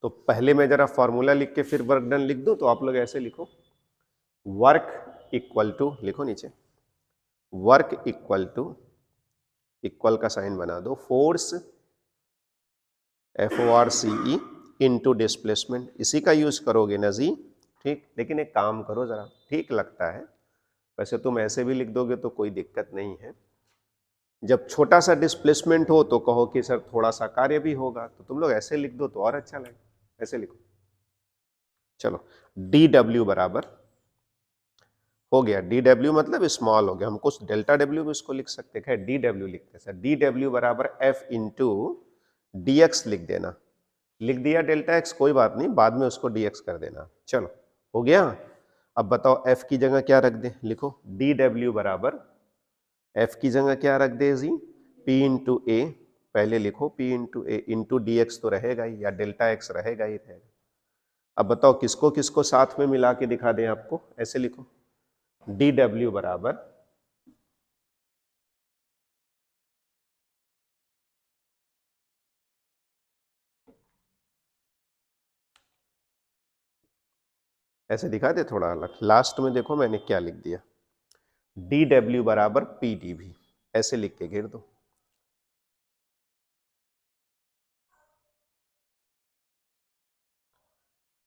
तो पहले मैं जरा फॉर्मूला लिख के फिर वर्क डन लिख दूं, तो आप लोग ऐसे लिखो, वर्क इक्वल टू, लिखो नीचे, वर्क इक्वल टू, इक्वल का साइन बना दो, फोर्स FORCE इंटू डिस्प्लेसमेंट, इसी का यूज करोगे ना जी। ठीक, लेकिन एक काम करो जरा, ठीक लगता है, वैसे तुम ऐसे भी लिख दोगे तो कोई दिक्कत नहीं है, जब छोटा सा डिस्प्लेसमेंट हो तो कहो कि सर थोड़ा सा कार्य भी होगा, तो तुम लोग ऐसे लिख दो तो और अच्छा लगे, ऐसे लिखो। चलो DW बराबर हो गया, DW मतलब स्मॉल हो गया, हम कुछ डेल्टा डब्ल्यू भी उसको लिख सकते हैं, DW लिखते हैं सर, DW बराबर F इंटू DX लिख देना, लिख दिया डेल्टा एक्स, कोई बात नहीं, बाद में उसको DX कर देना। चलो हो गया, अब बताओ F की जगह क्या रख दे, लिखो DW बराबर F की जगह क्या रख दे जी, P इंटू ए, पहले लिखो P इंटू ए इंटू DX तो रहेगा ही, या डेल्टा एक्स रहेगा ही रहेगा। अब बताओ किसको किसको साथ में मिला के दिखा दें आपको, ऐसे लिखो DW बराबर ऐसे दिखा दे थोड़ा अलग, लास्ट में देखो मैंने क्या लिख दिया, DW बराबर PDV, ऐसे लिख के घेर दो।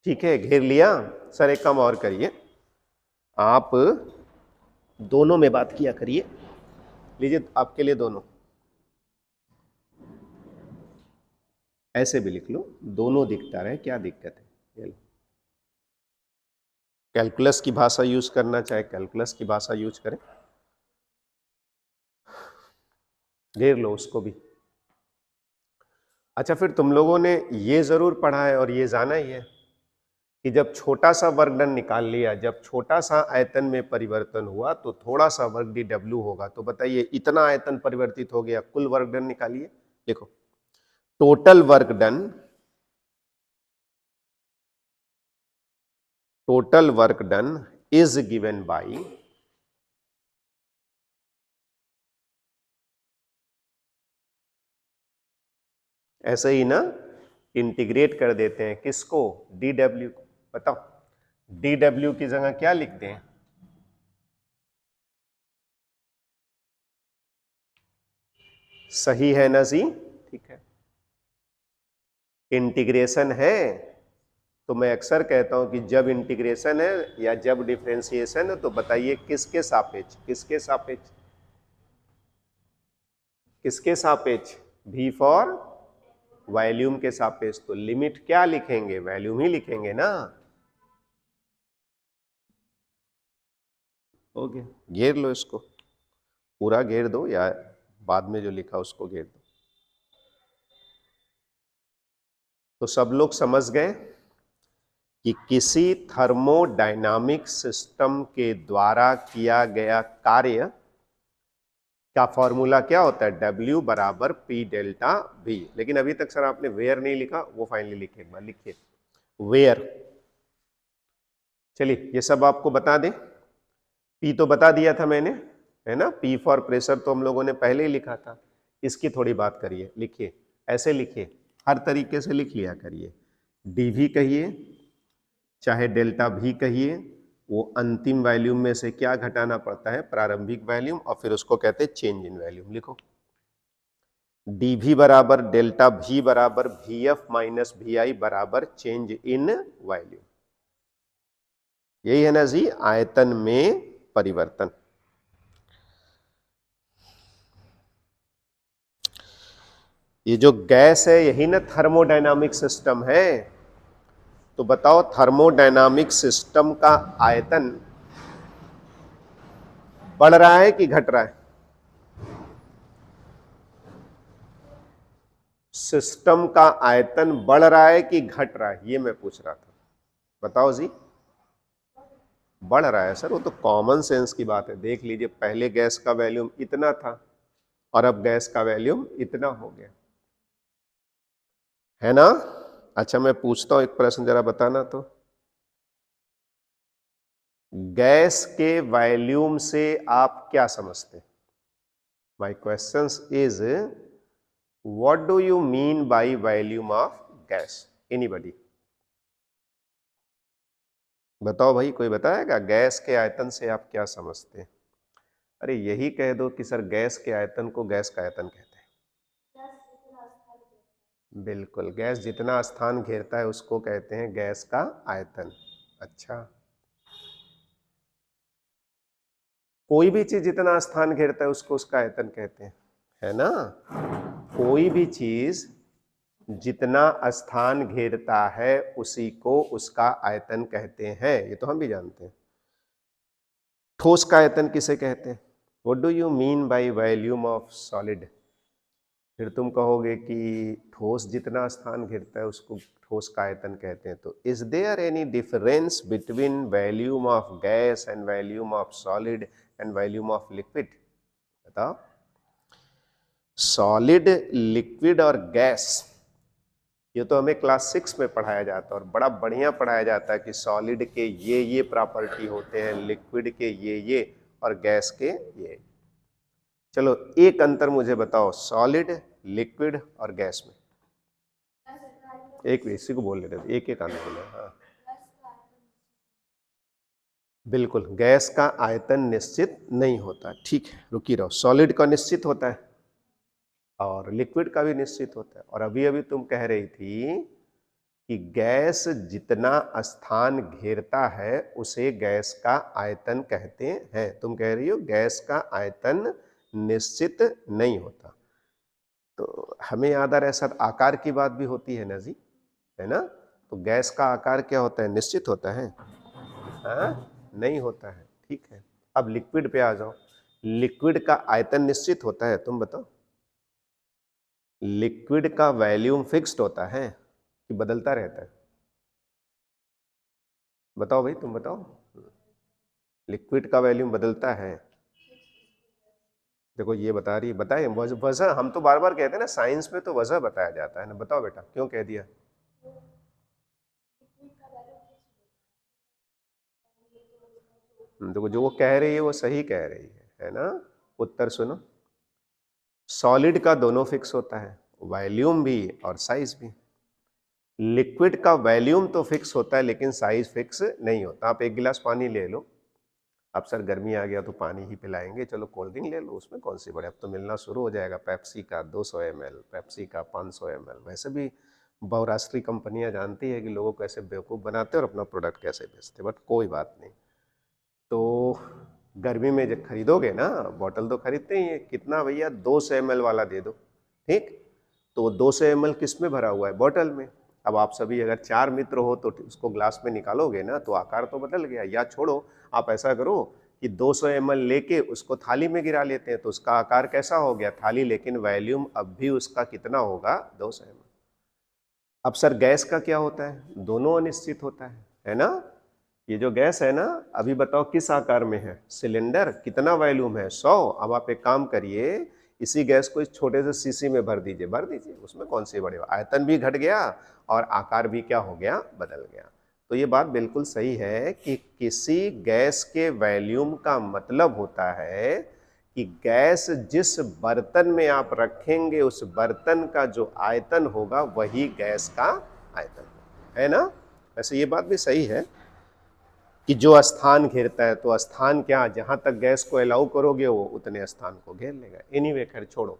ठीक है, घेर लिया। सर एक काम और करिए, आप दोनों में बात किया करिए, लीजिए आपके लिए दोनों, ऐसे भी लिख लो, दोनों दिखता रहे, क्या दिक्कत है, ये लो। कैलकुलस की भाषा यूज करना चाहे कैलकुलस की भाषा यूज करें, घेर लो उसको भी। अच्छा, फिर तुम लोगों ने ये जरूर पढ़ा है और ये जाना ही है कि जब छोटा सा वर्क डन निकाल लिया, जब छोटा सा आयतन में परिवर्तन हुआ तो थोड़ा सा वर्क DW होगा, तो बताइए इतना आयतन परिवर्तित हो गया, कुल वर्क डन निकालिए, देखो total work done, total work done is given by ऐसे ही ना, इंटीग्रेट कर देते हैं किसको, DW को, बताओ DW की जगह क्या लिख दें, सही है ना जी। ठीक है, इंटीग्रेशन है तो मैं अक्सर कहता हूं कि जब इंटीग्रेशन है या जब डिफरेंशिएशन है तो बताइए किसके सापेक्ष, किसके सापेक्ष, किसके सापेक्ष, V फॉर वॉल्यूम के सापेक्ष, तो लिमिट क्या लिखेंगे, वॉल्यूम ही लिखेंगे ना। हो गया, घेर लो इसको, पूरा घेर दो या बाद में जो लिखा उसको घेर दो। तो सब लोग समझ गए कि किसी थर्मोडायनामिक सिस्टम के द्वारा किया गया कार्य का फॉर्मूला क्या होता है, W बराबर P डेल्टा V। लेकिन अभी तक सर आपने वेयर नहीं लिखा, वो फाइनली लिखे, एक बार लिखिए वेयर। चलिए ये सब आपको बता दें। P तो बता दिया था मैंने, है ना, P फॉर प्रेशर तो हम लोगों ने पहले ही लिखा था। इसकी थोड़ी बात करिए, लिखिए, ऐसे लिखिए, हर तरीके से लिख लिया करिए। dV कहिए चाहे डेल्टा V कहिए, वो अंतिम वैल्यूम में से क्या घटाना पड़ता है, प्रारंभिक वैल्यूम, और फिर उसको कहते हैं चेंज इन वैल्यूम। लिखो dV बराबर डेल्टा V बराबर VF माइनस VI बराबर चेंज इन वैल्यूम। यही है ना जी, आयतन में परिवर्तन। ये जो गैस है यही ना थर्मोडायनामिक सिस्टम है। तो बताओ थर्मोडायनामिक सिस्टम का आयतन बढ़ रहा है कि घट रहा है? सिस्टम का आयतन बढ़ रहा है कि घट रहा है, ये मैं पूछ रहा था। बताओ जी। बढ़ रहा है सर, वो तो कॉमन सेंस की बात है। देख लीजिए, पहले गैस का वैल्यूम इतना था और अब गैस का वैल्यूम इतना हो गया, है ना। अच्छा मैं पूछता हूं एक प्रश्न, जरा बताना तो। गैस के वैल्यूम से आप क्या समझते? My question is, what do you mean by volume of gas? Anybody बताओ भाई, कोई बताएगा गैस के आयतन से आप क्या समझते हैं? अरे यही कह दो कि सर गैस के आयतन को गैस का आयतन कहते हैं। बिल्कुल, गैस जितना स्थान घेरता है उसको कहते हैं गैस का आयतन। अच्छा, कोई भी चीज जितना स्थान घेरता है उसको उसका आयतन कहते हैं, है ना। कोई भी चीज जितना स्थान घेरता है उसी को उसका आयतन कहते हैं, ये तो हम भी जानते हैं। ठोस का आयतन किसे कहते हैं? What do you mean by volume of solid? फिर तुम कहोगे कि ठोस जितना स्थान घेरता है उसको ठोस का आयतन कहते हैं। तो is there any difference between volume of gas and volume of solid and volume of liquid? बताओ। सॉलिड, लिक्विड और गैस, ये तो हमें क्लास 6 में पढ़ाया जाता है और बड़ा बढ़िया पढ़ाया जाता है कि सॉलिड के ये प्रॉपर्टी होते हैं, लिक्विड के ये और गैस के ये। चलो एक अंतर मुझे बताओ सॉलिड, लिक्विड और गैस में। एक इसी को बोल रहे थे, एक एक आने बोले। हाँ बिल्कुल, गैस का आयतन निश्चित नहीं होता। ठीक है, रुकी रहो। सॉलिड का निश्चित होता है और लिक्विड का भी निश्चित होता है। और अभी अभी तुम कह रही थी कि गैस जितना स्थान घेरता है उसे गैस का आयतन कहते हैं। तुम कह रही हो गैस का आयतन निश्चित नहीं होता। तो हमें याद आ रहा है सर, आकार की बात भी होती है ना जी, है ना। तो गैस का आकार क्या होता है, निश्चित होता है? हाँ? नहीं होता है। ठीक है, अब लिक्विड पे आ जाओ। लिक्विड का आयतन निश्चित होता है, तुम बताओ। लिक्विड का वॉल्यूम फिक्स्ड होता है कि बदलता रहता है? बताओ भाई, तुम बताओ। लिक्विड का वॉल्यूम बदलता है? देखो ये बता रही है, बताए वजह। हम तो बार बार कहते हैं ना, साइंस में तो वजह बताया जाता है ना। बताओ बेटा, क्यों कह दिया? देखो जो वो कह रही है वो सही कह रही है ना। उत्तर सुनो, सॉलिड का दोनों फिक्स होता है, वॉल्यूम भी और साइज भी। लिक्विड का वॉल्यूम तो फिक्स होता है लेकिन साइज फिक्स नहीं होता। आप एक गिलास पानी ले लो, अब सर गर्मी आ गया तो पानी ही पिलाएंगे, चलो कोल्ड ड्रिंक ले लो, उसमें कौन सी बड़े, अब तो मिलना शुरू हो जाएगा पेप्सी का 200 ml, पेप्सी का 500 ml। वैसे भी बहुराष्ट्रीय कंपनियां जानती है कि लोगों को कैसे बेवकूफ़ बनाते हैं और अपना प्रोडक्ट कैसे बेचते, बट कोई बात नहीं। तो गर्मी में जब खरीदोगे ना, बॉटल तो खरीदते ही है, कितना भैया 200 ml वाला दे दो, ठीक। तो 200 ml किस में भरा हुआ है, बॉटल में। अब आप सभी अगर 4 मित्र हो तो उसको ग्लास में निकालोगे ना, तो आकार तो बदल गया। या छोड़ो, आप ऐसा करो कि 200 ml लेके उसको थाली में गिरा लेते हैं, तो उसका आकार कैसा हो गया, थाली, लेकिन वॉल्यूम अब भी उसका कितना होगा, 200 ml। अब सर गैस का क्या होता है, दोनों अनिश्चित होता है ना। ये जो गैस है ना, अभी बताओ किस आकार में है, सिलेंडर, कितना वॉल्यूम है 100। अब आप एक काम करिए, इसी गैस को इस छोटे से शीशी में भर दीजिए, उसमें कौन सी बड़े, आयतन भी घट गया और आकार भी क्या हो गया, बदल गया। तो ये बात बिल्कुल सही है कि किसी गैस के वॉल्यूम का मतलब होता है कि गैस जिस बर्तन में आप रखेंगे उस बर्तन का जो आयतन होगा वही गैस का आयतन है ना। वैसे ये बात भी सही है कि जो स्थान घेरता है तो स्थान क्या, जहां तक गैस को अलाउ करोगे वो उतने स्थान को घेर लेगा। एनीवे खैर छोड़ो,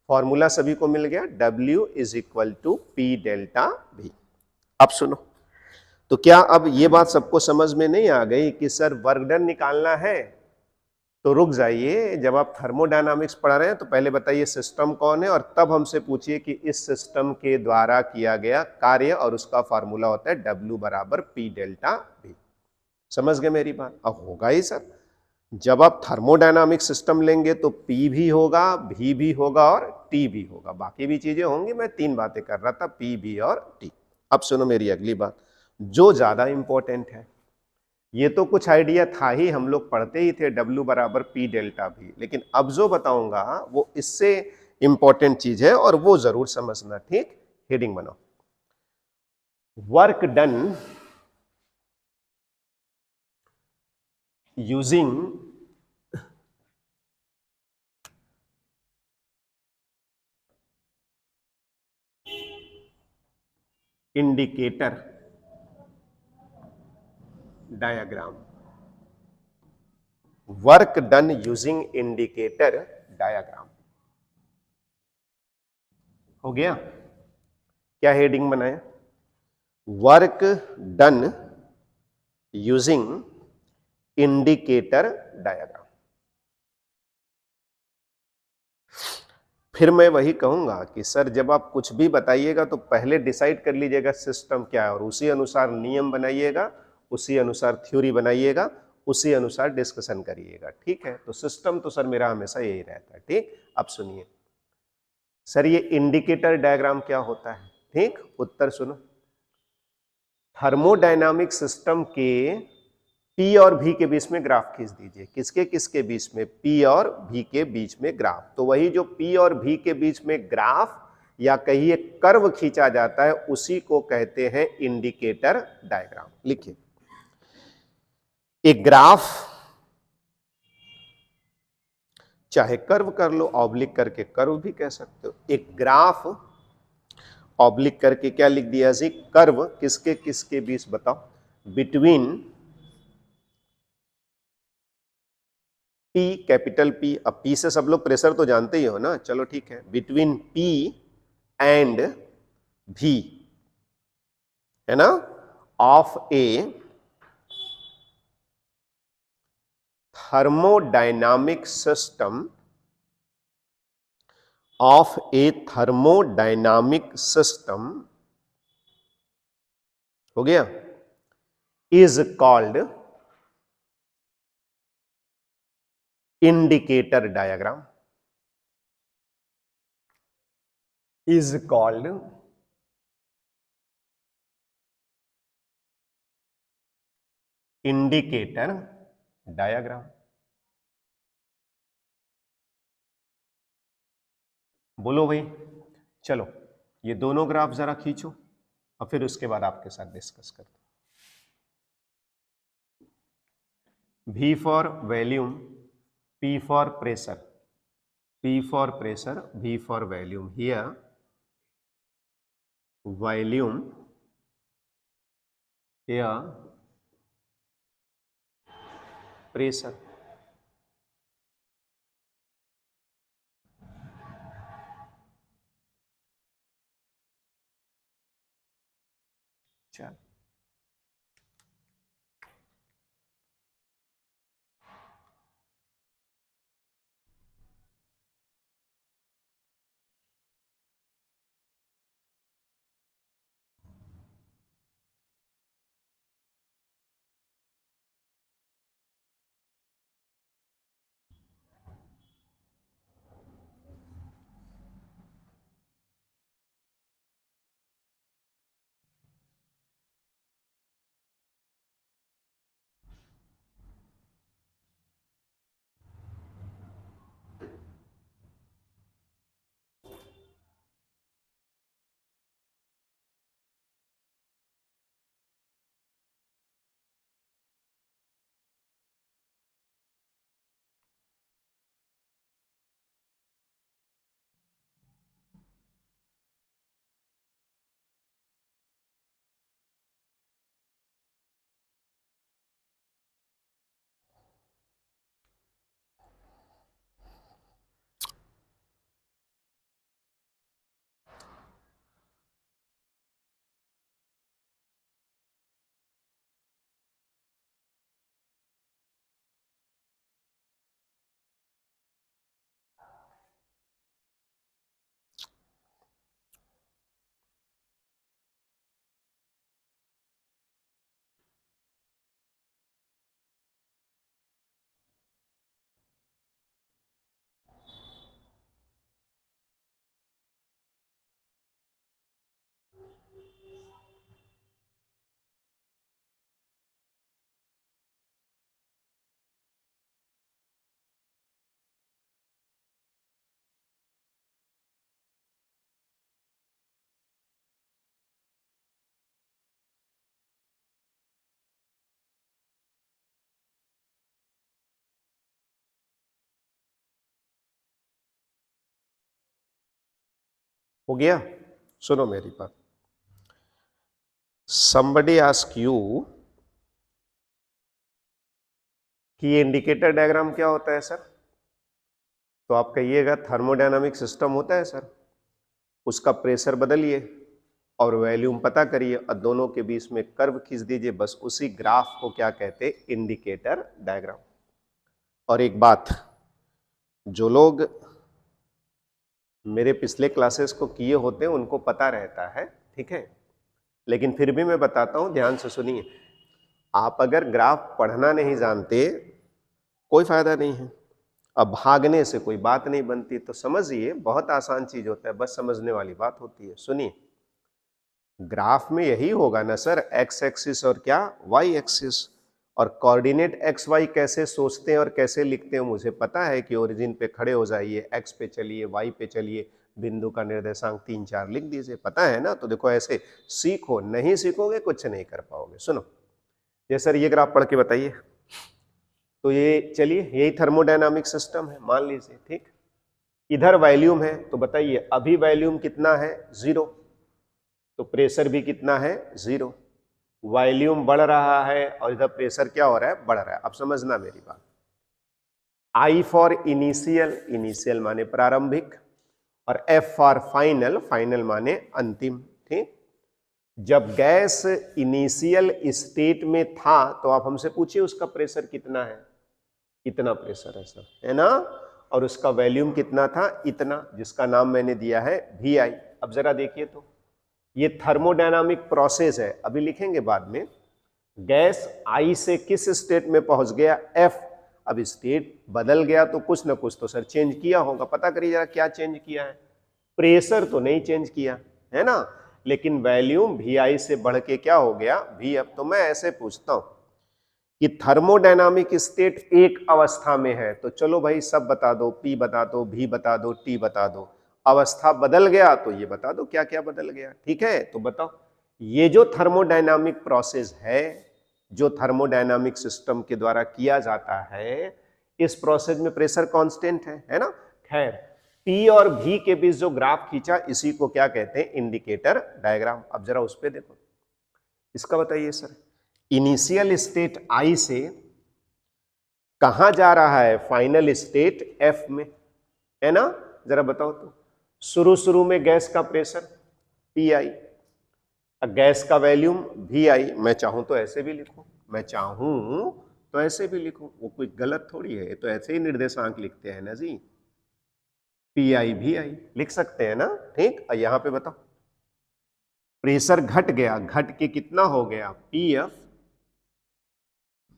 फॉर्मूला सभी को मिल गया, W is equal to P delta V। अब सुनो, तो क्या अब ये बात सबको समझ में नहीं आ गई कि सर वर्क डन निकालना है? तो रुक जाइए, जब आप थर्मोडायनामिक्स पढ़ रहे हैं तो पहले बताइए सिस्टम कौन है, और तब हमसे पूछिए कि इस सिस्टम के द्वारा किया गया कार्य, और उसका फार्मूला होता है W बराबर पी डेल्टा V। समझ गए मेरी बात? अब होगा ही सर, जब आप थर्मोडायनामिक सिस्टम लेंगे तो P भी होगा, V भी होगा और T भी होगा, बाकी भी चीजें होंगी। मैं 3 बातें कर रहा था, P, V और T। अब सुनो मेरी अगली बात, जो ज्यादा इंपॉर्टेंट है। ये तो कुछ आइडिया था ही, हम लोग पढ़ते ही थे W बराबर पी डेल्टा V, लेकिन अब जो बताऊंगा वो इससे इंपॉर्टेंट चीज है और वो जरूर समझना, ठीक। हेडिंग बनाओ, work done using indicator diagram. Work done using indicator diagram. हो गया? क्या हेडिंग बनाया? Work done using indicator diagram. फिर मैं वही कहूंगा कि सर जब आप कुछ भी बताइएगा तो पहले डिसाइड कर लीजिएगा सिस्टम क्या है, और उसी अनुसार नियम बनाइएगा, उसी अनुसार थ्योरी बनाइएगा, उसी अनुसार डिस्कशन करिएगा, ठीक है। तो सिस्टम तो सर मेरा हमेशा यही रहता है, ठीक। अब सुनिए सर, ये इंडिकेटर डायग्राम क्या होता है, ठीक। उत्तर सुनो, थर्मोडायनामिक सिस्टम के P और V के बीच में ग्राफ खींच दीजिए। किसके किसके बीच में? P और V के बीच में ग्राफ। तो वही जो P और V के बीच में ग्राफ या कहिए कर्व खींचा जाता है उसी को कहते हैं इंडिकेटर डायग्राम। लिखिए, एक ग्राफ, चाहे कर्व कर लो, ऑब्लिक करके कर्व भी कह सकते हो। एक ग्राफ ऑब्लिक करके क्या लिख दिया जी? कर्व। किसके किसके बीच बताओ? Between P, capital P। अब P से सब लोग प्रेशर तो जानते ही हो ना, चलो ठीक है। बिटवीन P एंड V, है ना, of A thermodynamic system, of A thermodynamic system, हो गया, is called indicator diagram, is called indicator diagram. बोलो भाई, चलो ये दोनों ग्राफ जरा खींचो और फिर उसके बाद आपके साथ डिस्कस करते हैं। V for volume, P for pressure, P for pressure, V for volume. Here volume, here pressure. चल, हो गया? सुनो मेरी बात। somebody ask you कि ये इंडिकेटर डायग्राम क्या होता है सर, तो आप कहिएगा थर्मोडायनामिक सिस्टम होता है सर। उसका प्रेशर बदलिए और वॉल्यूम पता करिए और दोनों के बीच में कर्व खींच दीजिए, बस उसी ग्राफ को क्या कहते हैं, इंडिकेटर डायग्राम। और एक बात, जो लोग मेरे पिछले क्लासेस को किए होते हैं उनको पता रहता है, ठीक है, लेकिन फिर भी मैं बताता हूं, ध्यान से सुनिए। आप अगर ग्राफ पढ़ना नहीं जानते कोई फायदा नहीं है, अब भागने से कोई बात नहीं बनती, तो समझिए बहुत आसान चीज होता है, बस समझने वाली बात होती है। सुनिए, ग्राफ में यही होगा ना सर, एक्स एक्सिस और क्या, वाई एक्सिस, और कोऑर्डिनेट एक्स वाई कैसे सोचते हैं और कैसे लिखते हैं मुझे पता है कि ओरिजिन पे खड़े हो जाइए, एक्स पे चलिए, वाई पे चलिए, बिंदु का निर्देशांक 3 4 लिख दीजिए, पता है ना। तो देखो ऐसे सीखो, नहीं सीखोगे कुछ नहीं कर पाओगे। सुनो, ये सर ये ग्राफ पढ़ के बताइए। तो ये चलिए, यही थर्मोडायनामिक सिस्टम है मान लीजिए, ठीक। इधर वॉल्यूम है, तो बताइए अभी वॉल्यूम कितना है, 0, तो प्रेशर भी कितना है, 0। वॉल्यूम बढ़ रहा है और इधर प्रेशर क्या हो रहा है, बढ़ रहा है। अब समझना मेरी बात। I फॉर इनिशियल, इनिशियल माने प्रारंभिक, और F फॉर फाइनल, फाइनल माने अंतिम, ठीक। जब गैस इनिशियल स्टेट में था तो आप हमसे पूछिए उसका प्रेशर कितना है, इतना प्रेशर है सर, है ना, और उसका वॉल्यूम कितना था, इतना, जिसका नाम मैंने दिया है VI। अब जरा देखिए, तो ये थर्मोडायनामिक प्रोसेस है, अभी लिखेंगे बाद में। गैस आई से किस स्टेट में पहुंच गया, एफ। अब स्टेट बदल गया तो कुछ ना कुछ तो सर चेंज किया होगा, पता करिए जरा क्या चेंज किया है। प्रेशर तो नहीं चेंज किया है ना, लेकिन वॉल्यूम VI से बढ़ के क्या हो गया, VF। तो मैं ऐसे पूछता हूं कि थर्मोडायनामिक स्टेट एक अवस्था में है, तो चलो भाई सब बता दो, P बता दो, V बता दो, T बता दो। अवस्था बदल गया तो ये बता दो क्या क्या बदल गया, ठीक है। तो बताओ, ये जो थर्मोडायनामिक प्रोसेस है, जो थर्मोडायनामिक सिस्टम के द्वारा किया जाता है, इस प्रोसेस में प्रेशर कांस्टेंट है ना। खैर, P और V के बीच जो ग्राफ खींचा, इसी को क्या कहते हैं, इंडिकेटर डायग्राम। अब जरा उस पर देखो, इसका बताइए सर, इनिशियल स्टेट I से कहां जा रहा है, फाइनल स्टेट F में, है ना। जरा बताओ तो, शुरू शुरू में गैस का प्रेशर PI, गैस का वॉल्यूम VI। मैं चाहूं तो ऐसे भी लिखूं, मैं चाहूं तो ऐसे भी लिखूं, वो कोई गलत थोड़ी है, तो ऐसे ही निर्देशांक लिखते हैं ना जी, PI VI लिख सकते हैं ना, ठीक। और यहां पे बताओ, प्रेशर घट गया, घट के कितना हो गया, PF,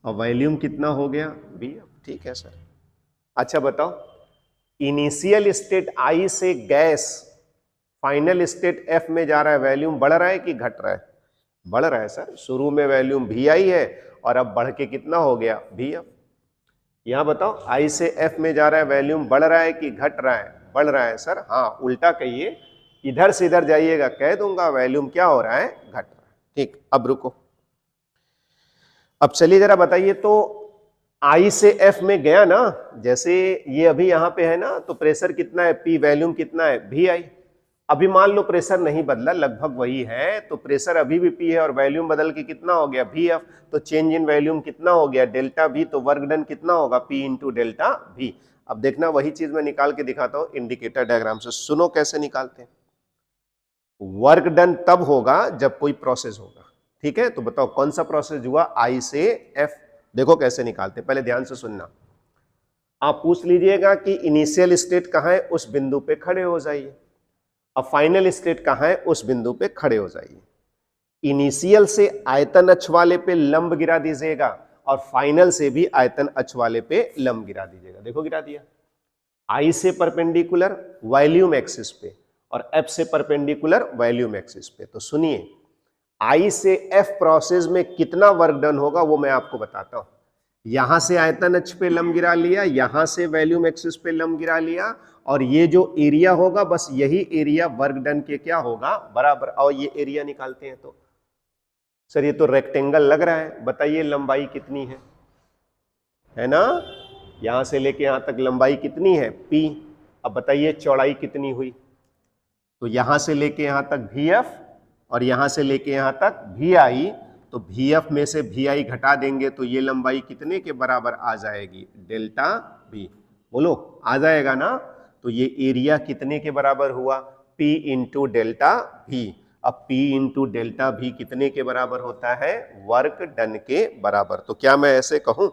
और वॉल्यूम कितना हो गया, VF, ठीक है सर। अच्छा बताओ, इनिशियल स्टेट I से गैस फाइनल स्टेट F में जा रहा है, वॉल्यूम बढ़ रहा है कि घट रहा है, बढ़ रहा है सर। शुरू में वॉल्यूम VI है और अब बढ़ के कितना हो गया, VF। यहां बताओ, I से F में जा रहा है, वॉल्यूम बढ़ रहा है कि घट रहा है, बढ़ रहा है सर। हाँ, उल्टा कहिए, इधर से इधर जाइएगा, कह दूंगा वॉल्यूम क्या हो रहा है, घट रहा है, ठीक। अब रुको, अब चलिए जरा बताइए, तो I से F में गया ना, जैसे ये अभी यहां पे है ना, तो प्रेशर कितना है, P, वॉल्यूम कितना है, VI। अभी मान लो प्रेशर नहीं बदला, लगभग वही है, तो प्रेशर अभी भी P है और वॉल्यूम बदल के कितना हो गया, VF। तो चेंज इन वॉल्यूम कितना हो गया, डेल्टा V। तो वर्क डन कितना होगा, P इंटू डेल्टा V। अब देखना, वही चीज मैं निकाल के दिखाता हूं इंडिकेटर डायग्राम से। सुनो कैसे निकालते हैं। वर्क डन तब होगा जब कोई प्रोसेस होगा, ठीक है। तो बताओ कौन सा प्रोसेस हुआ, I से F। देखो कैसे निकालते, पहले ध्यान से सुनना। आप पूछ लीजिएगा कि इनिशियल स्टेट कहां है, उस बिंदु पे खड़े हो जाइए। अब फाइनल स्टेट कहां है, उस बिंदु पे खड़े हो जाइए। इनिशियल से आयतन अक्ष वाले पे लंब गिरा दीजिएगा और फाइनल से भी आयतन अक्ष वाले पे लंब गिरा दीजिएगा। देखो गिरा दिया, I से परपेंडिकुलर वॉल्यूम एक्सिस पे और F से परपेंडिकुलर वॉल्यूम एक्सिस पे। तो सुनिए, I से F प्रोसेस में कितना वर्क डन होगा वो मैं आपको बताता हूं। यहां से आयतन अक्ष पे लंब गिरा लिया, यहां से वॉल्यूम एक्सिस पे लंब गिरा लिया, और ये जो एरिया होगा, बस यही एरिया वर्क डन के क्या होगा, बराबर। और ये एरिया निकालते हैं, तो सर ये तो रेक्टेंगल लग रहा है, बताइए लंबाई कितनी है ना, यहां से लेके यहां तक लंबाई कितनी है, P। अब बताइए चौड़ाई कितनी हुई, तो यहां से लेके यहां तक VF और यहां से लेके यहां तक VI, तो VF में से VI घटा देंगे तो ये लंबाई कितने के बराबर आ जाएगी, डेल्टा V। बोलो आ जाएगा ना। तो ये एरिया कितने के बराबर हुआ, P इंटू डेल्टा V। अब P इंटू डेल्टा V कितने के बराबर होता है, वर्क डन के बराबर। तो क्या मैं ऐसे कहूं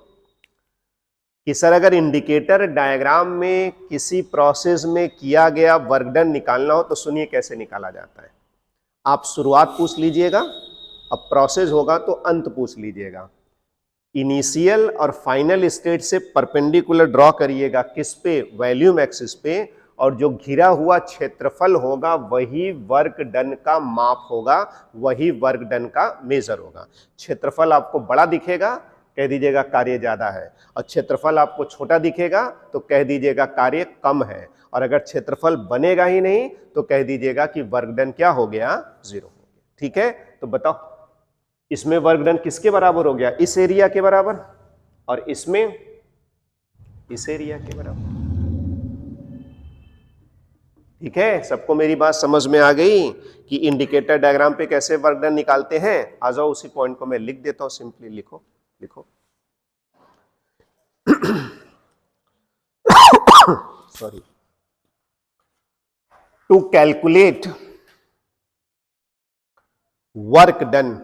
कि सर अगर इंडिकेटर डायग्राम में किसी प्रोसेस में किया गया वर्क डन निकालना हो तो सुनिए कैसे निकाला जाता है। आप शुरुआत पूछ लीजिएगा, अब प्रोसेस होगा तो अंत पूछ लीजिएगा। इनिशियल और फाइनल स्टेट से परपेंडिकुलर ड्रॉ करिएगा, किस पे, वॉल्यूम एक्सिस पे, और जो घिरा हुआ क्षेत्रफल होगा वही वर्क डन का माप होगा, वही वर्क डन का मेजर होगा। क्षेत्रफल आपको बड़ा दिखेगा, कह दीजिएगा कार्य ज्यादा है, और क्षेत्रफल आपको छोटा दिखेगा तो कह दीजिएगा कार्य कम है, और अगर क्षेत्रफल बनेगा ही नहीं तो कह दीजिएगा कि वर्क डन क्या हो गया, 0 हो गया। ठीक है, तो बताओ इसमें वर्क डन किसके बराबर हो गया, इस एरिया के बराबर, और इसमें इस एरिया के बराबर। ठीक है, सबको मेरी बात समझ में आ गई कि इंडिकेटर डायग्राम पे कैसे वर्क डन निकालते हैं। आ जाओ उसी पॉइंट को मैं लिख देता हूं, सिंपली लिखो लिखो। Sorry, to calculate work done,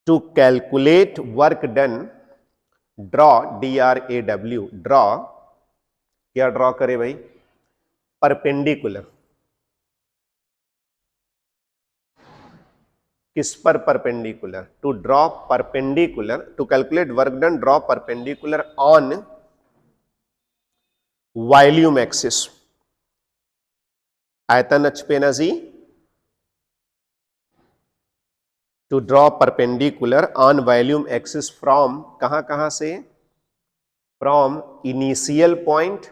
to calculate work done, draw, DRAW, draw, क्या ड्रॉ करे भाई, परपेंडिकुलर, किस पर perpendicular, to draw perpendicular, to calculate work done, draw perpendicular on volume axis, आयतन अक्ष पे ना जी, to draw perpendicular on volume axis from, कहां कहां से, from initial point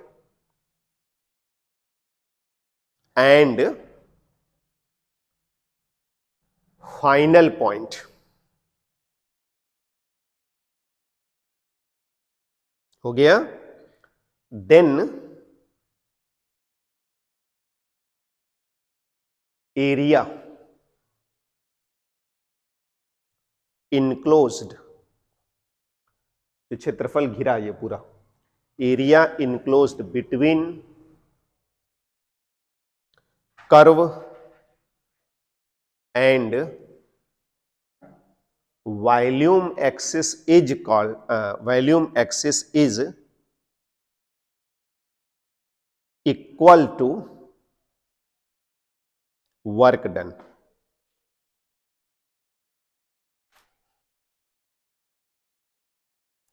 and final point. हो गया, देन एरिया इनक्लोज्ड, क्षेत्रफल घिरा ये पूरा, area enclosed between curve and volume axis is called, volume axis is equal to work done.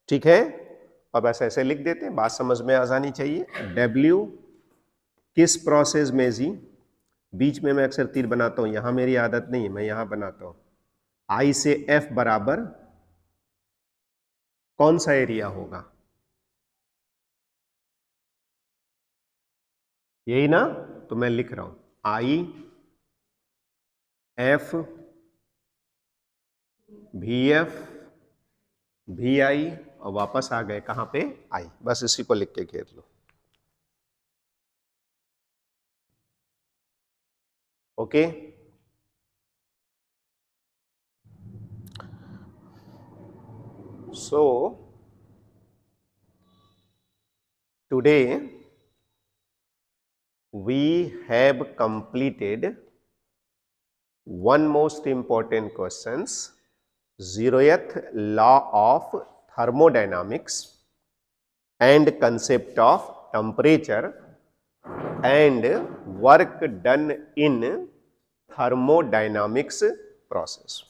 ठीक है, अब ऐसे लिख देते हैं, बात समझ में आ जानी चाहिए। W किस प्रोसेस में जी, बीच में मैं अक्सर तीर बनाता हूं, यहां मेरी आदत नहीं है, मैं यहां बनाता हूं। I से F बराबर कौन सा एरिया होगा, यही ना, तो मैं लिख रहा हूं I F VF VI और वापस आ गए कहां पे, I, बस इसी को लिख के घेर लो। Okay, so today we have completed one most important questions, 0th law of thermodynamics and concept of temperature and work done in thermodynamics process.